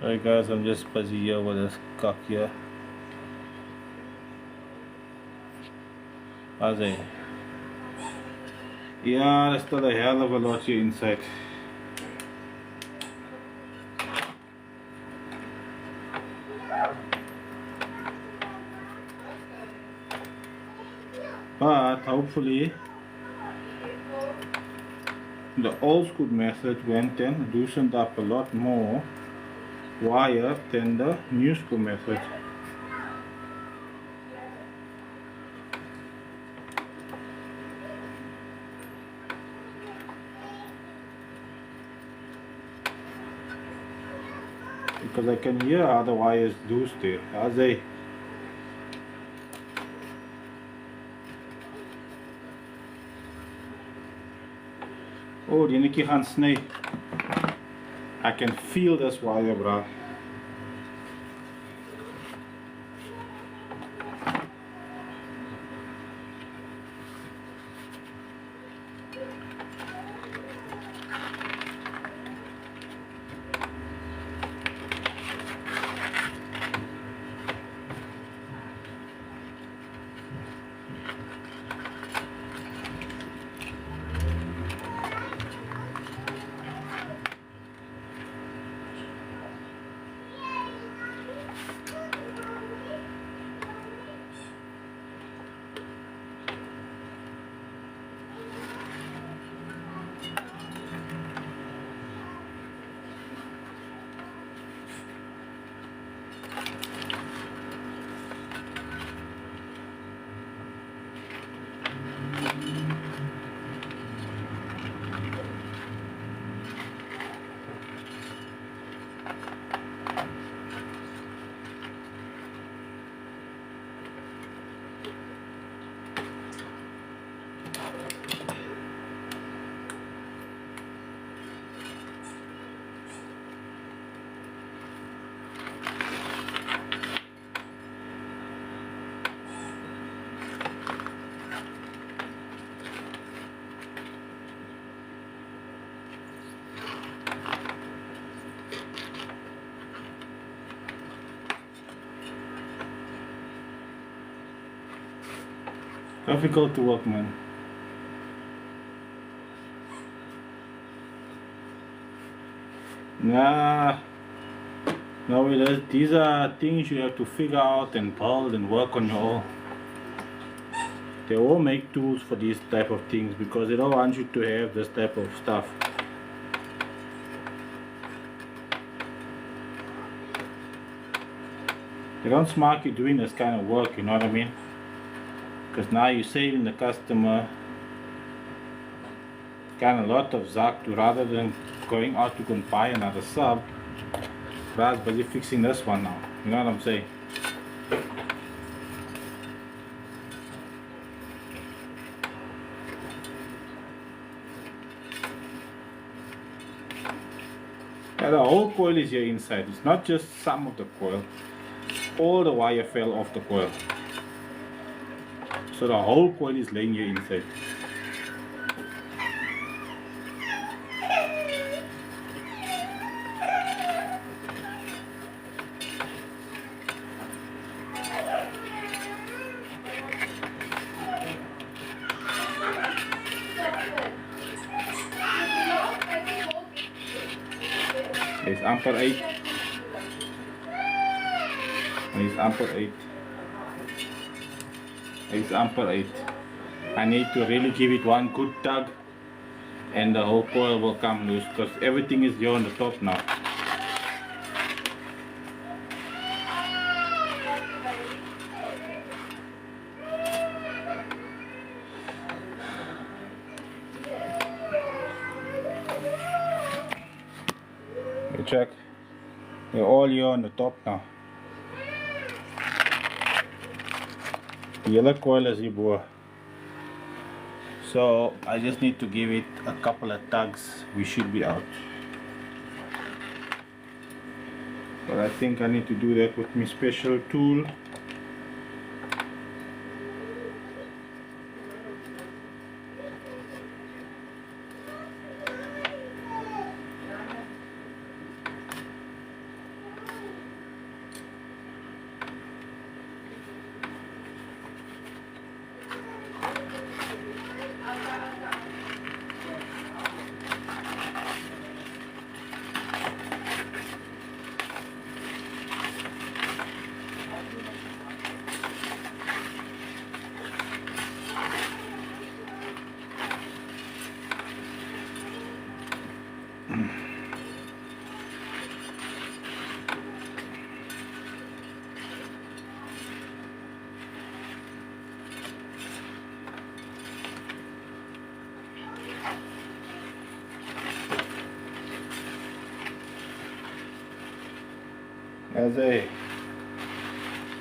Speaker 1: Alright guys, I'm just busy here with this cock here. How's it? Yeah, there's still a hell of a lot here inside. But hopefully the old school method went and loosened up a lot more wire than the new school method. Because I can hear how the wires loose there. As they oh, die netjie gaan sny. I can feel this wire, bro. Difficult to work, man. Nah, no, it is. These are things you have to figure out and build and work on your own. They all make tools for these type of things because they don't want you to have this type of stuff. They don't smart you doing this kind of work, you know what I mean? Because now you're saving the customer kind of a lot of zak to rather than going out to go and buy another sub. Rather busy fixing this one now, you know what I'm saying? Yeah, the whole coil is here inside. It's not just some of the coil. All the wire fell off the coil. So the whole coil is laying here inside. There's amper 8. There's amper 8. It's amper 8. I need to really give it one good tug and the whole coil will come loose because everything is here on the top now. You check, they're all here on the top now. The yellow coil is here. So I just need to give it a couple of tugs. We should be out. but I think I need to do that with my special tool. As a,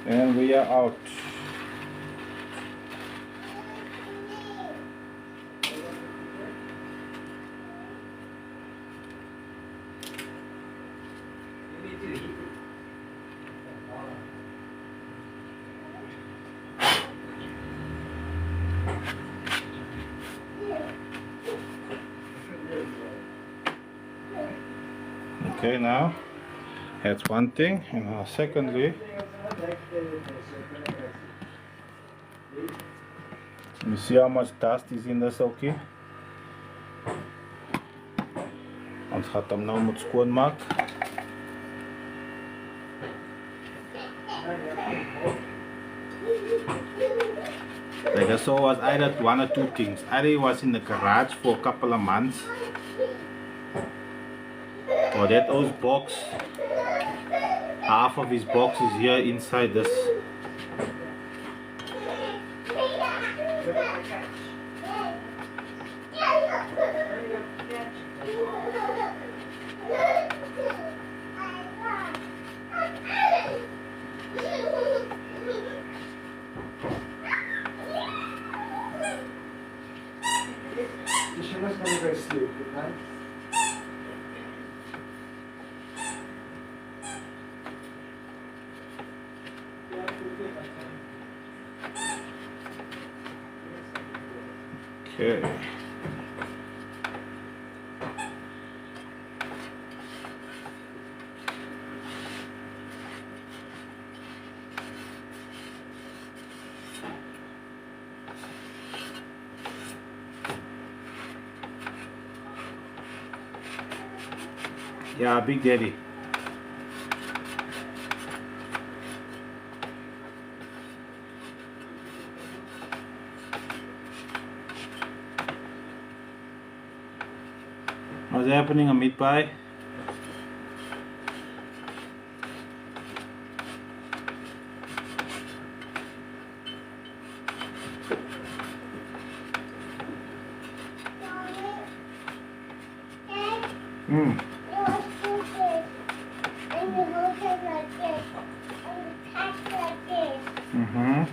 Speaker 1: and we are out. Okay, now that's one thing, and secondly, you see how much dust is in this okay? Ons gaan hom nou moet skoonmaak. Like I saw was either one or two things. Either he was in the garage for a couple of months, or that old box, half of his box is here inside this.
Speaker 4: Shimmer's gonna go sleep, good night.
Speaker 1: Okay. Yeah, Big Daddy. What's happening, Amit Bhai? Hmm. Mm-hmm.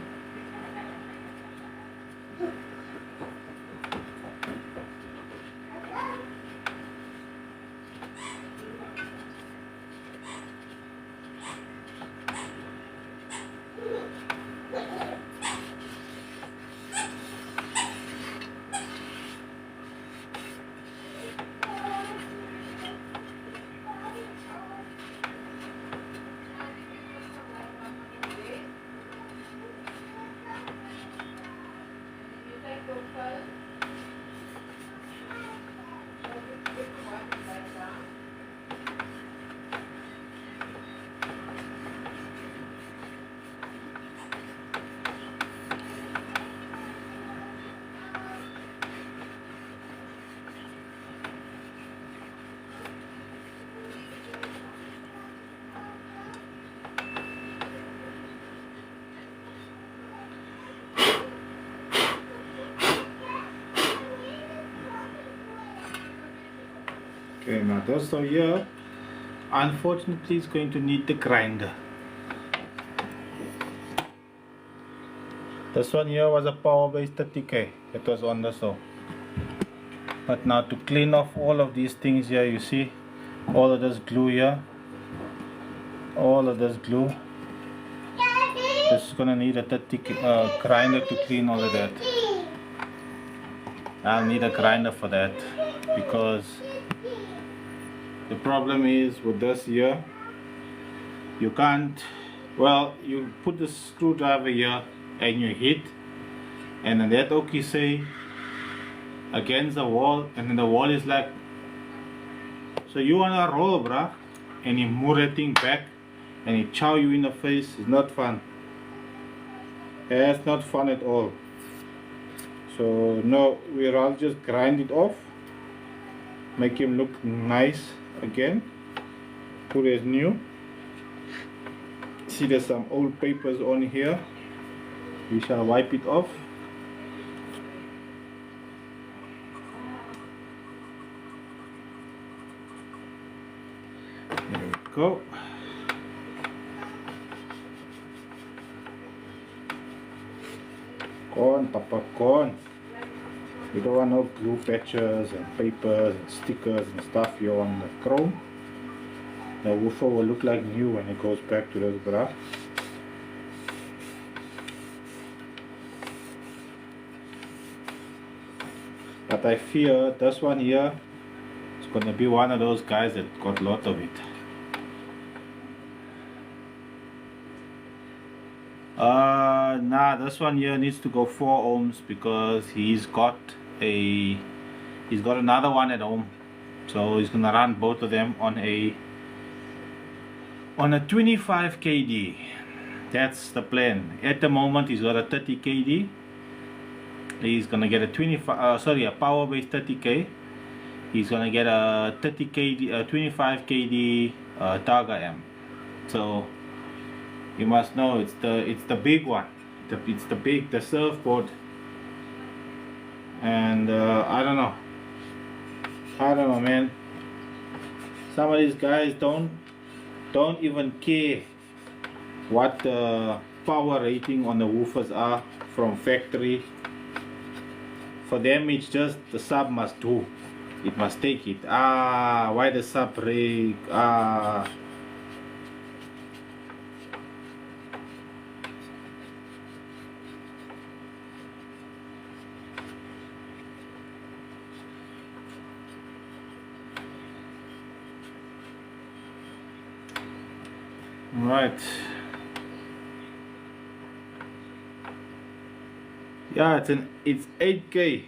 Speaker 1: Okay, now this one here, unfortunately, is going to need the grinder. This one here was a power base 30K. It was on the saw. But now to clean off all of these things here, you see all of this glue here, all of this glue.
Speaker 2: Daddy.
Speaker 1: This is gonna need a 30 grinder to clean all of that. I'll need a grinder for that because the problem is with this here, you can't, well, you put the screwdriver here and you hit, and then that okay say against the wall, and then the wall is like, so you wanna roll, bruh, and you move that thing back and it chow you in the face. It's not fun. It's not fun at all. So no, we'll rather just grind it off, make him look nice again, put it as new. See, there's some old papers on here. We shall wipe it off. There we go. Corn, Papa, corn. We don't want no glue patches and papers and stickers and stuff here on the chrome. The woofer will look like new when it goes back to this bra. But I fear this one here is gonna be one of those guys that got a lot of it. Nah, this one here needs to go 4 ohms because he's got another one at home, so he's gonna run both of them on a 25 kD. That's the plan. At the moment he's got a 30 kD. He's gonna get a a power base 30k. He's gonna get a 30 kD, 25 kD Targa amp. So you must know it's the big one. It's the surfboard. And I don't know, man. Some of these guys don't even care what the power rating on the woofers are from factory. For them it's just the sub must do, it must take it. Why the sub break? Right. Yeah, it's 8K,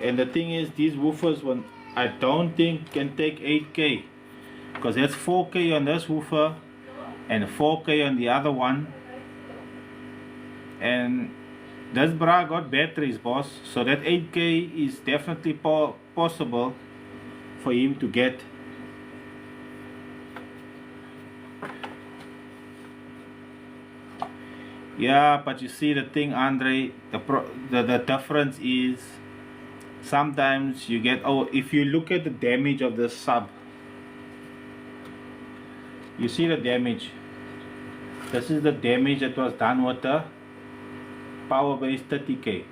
Speaker 1: and the thing is, these woofers, when I don't think can take 8K, because that's 4K on this woofer and 4K on the other one, and this bra got batteries, boss, so that 8K is definitely possible for him to get. Yeah, but you see the thing, Andre, the difference is sometimes you get, if you look at the damage of the sub, you see the damage. This is the damage that was done with the power base 30K.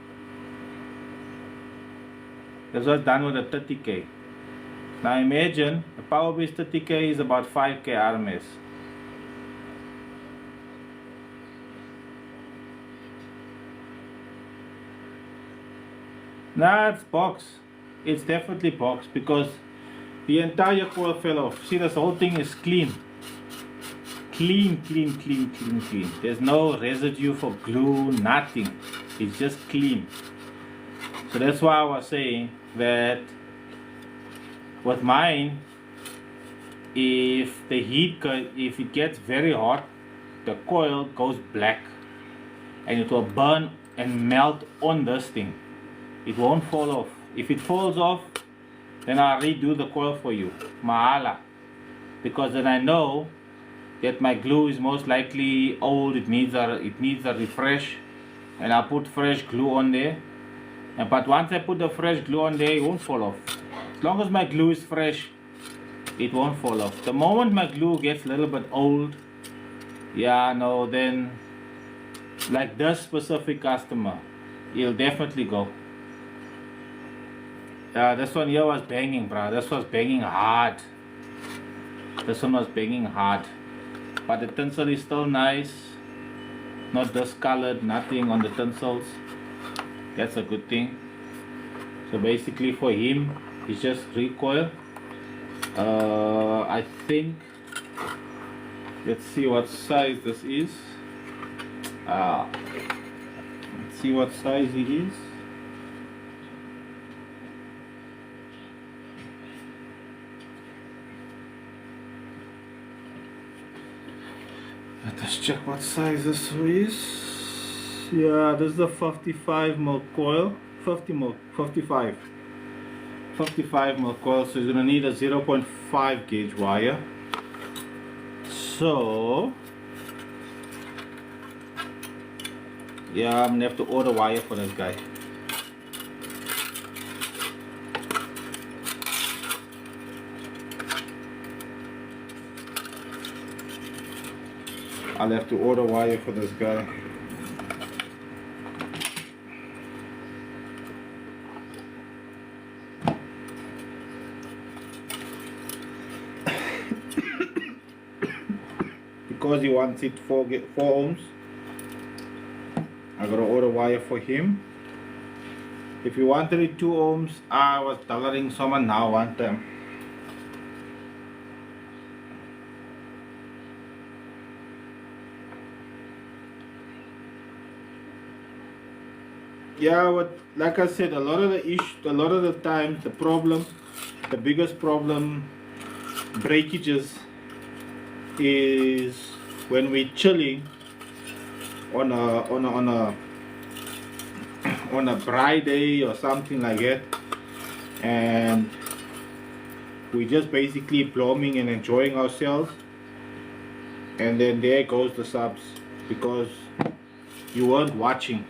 Speaker 1: This was done with the 30K. Now imagine the power base 30K is about 5K RMS. Nah, it's box. It's definitely box because the entire coil fell off. See, this whole thing is clean. Clean. There's no residue for glue, nothing. It's just clean. So that's why I was saying that with mine, if it gets very hot, the coil goes black and it will burn and melt on this thing. It won't fall off. If it falls off, then I'll redo the coil for you. Mahala. Because then I know that my glue is most likely old. It needs a refresh, and I'll put fresh glue on there. But once I put the fresh glue on there, it won't fall off. As long as my glue is fresh, it won't fall off. The moment my glue gets a little bit old, yeah, no, then like this specific customer, it'll definitely go. This one here was banging, bro. This was banging hard. This one was banging hard. but the tinsel is still nice, not discolored, nothing on the tinsels. That's a good thing. So basically for him, it's just recoil. I think, let's see what size this is. Let's see what size it is. Let us check what size this is. Yeah, this is a 55 mil coil. 50 mil, 55 mil coil. So you're gonna need a 0.5 gauge wire. So yeah, I'm gonna have to order wire for this guy. I'll have to order wire for this guy. Because he wants it 4 ohms, I gotta order wire for him. If he wanted it 2 ohms, I was dollaring someone now one time. Yeah, but like I said, a lot of the times, the biggest problem, breakages, is when we're chilling on a bright day or something like that, and we just basically blooming and enjoying ourselves, and then there goes the subs because you weren't watching.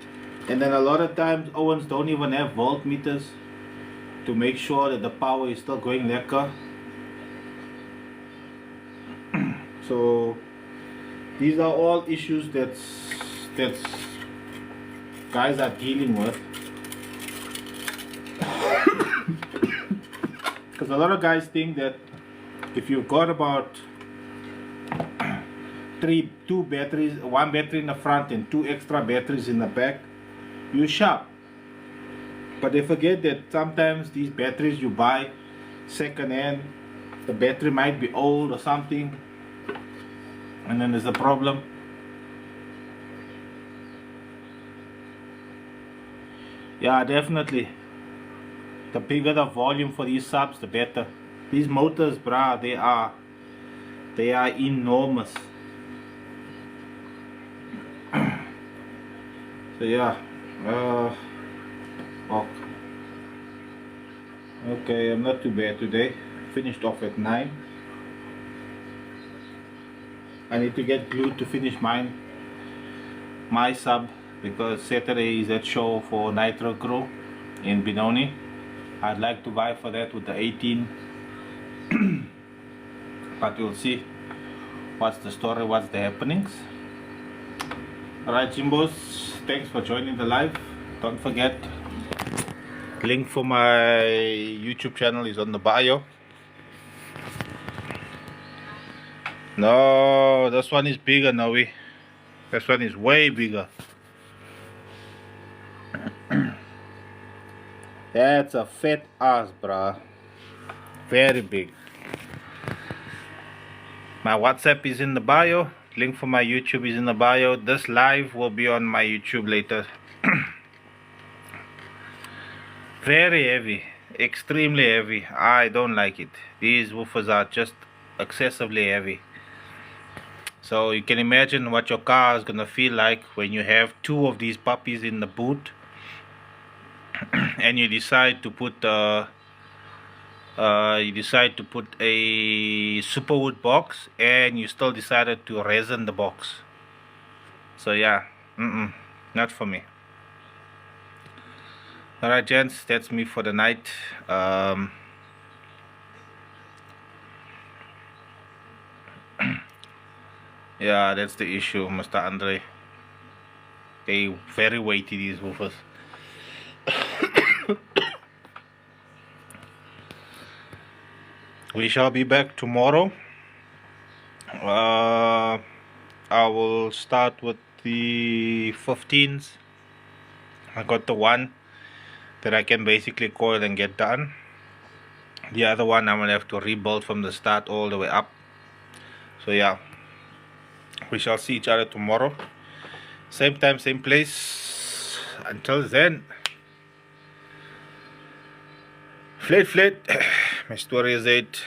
Speaker 1: And then a lot of times ovens don't even have voltmeters to make sure that the power is still going lekker. So these are all issues that's guys are dealing with. Because a lot of guys think that if you've got about two batteries, one battery in the front and 2 extra batteries in the back, you're sharp. But they forget that sometimes these batteries you buy second hand, the battery might be old or something, and then there's a problem. Yeah, definitely. The bigger the volume for these subs, the better. These motors, bruh, they are enormous. So yeah, okay, I'm not too bad today. Finished off at 9. I need to get glued to finish my sub, because Saturday is that show for Nitro Crew in Benoni. I'd like to buy for that with the 18, but we'll see what's the story, what's the happenings. Alright, Jimbos, thanks for joining the live. Don't forget, link for my YouTube channel is on the bio. No, this one is bigger, Noe. This one is way bigger. That's a fat ass, bruh. Very big. My WhatsApp is in the bio. Link for my YouTube is in the bio. This live will be on my YouTube later. Very heavy. Extremely heavy. I don't like it. These woofers are just excessively heavy. So you can imagine what your car is gonna feel like when you have 2 of these puppies in the boot and you decide to put a superwood box, and you still decided to resin the box. So yeah, not for me. Alright gents, that's me for the night. Yeah, that's the issue, Mr. Andre. They very weighty, these woofers. We shall be back tomorrow. I will start with the 15s. I got the one that I can basically coil and get done. The other one I'm gonna have to rebuild from the start all the way up. So yeah, we shall see each other tomorrow, same time, same place. Until then, flat, my story is 8.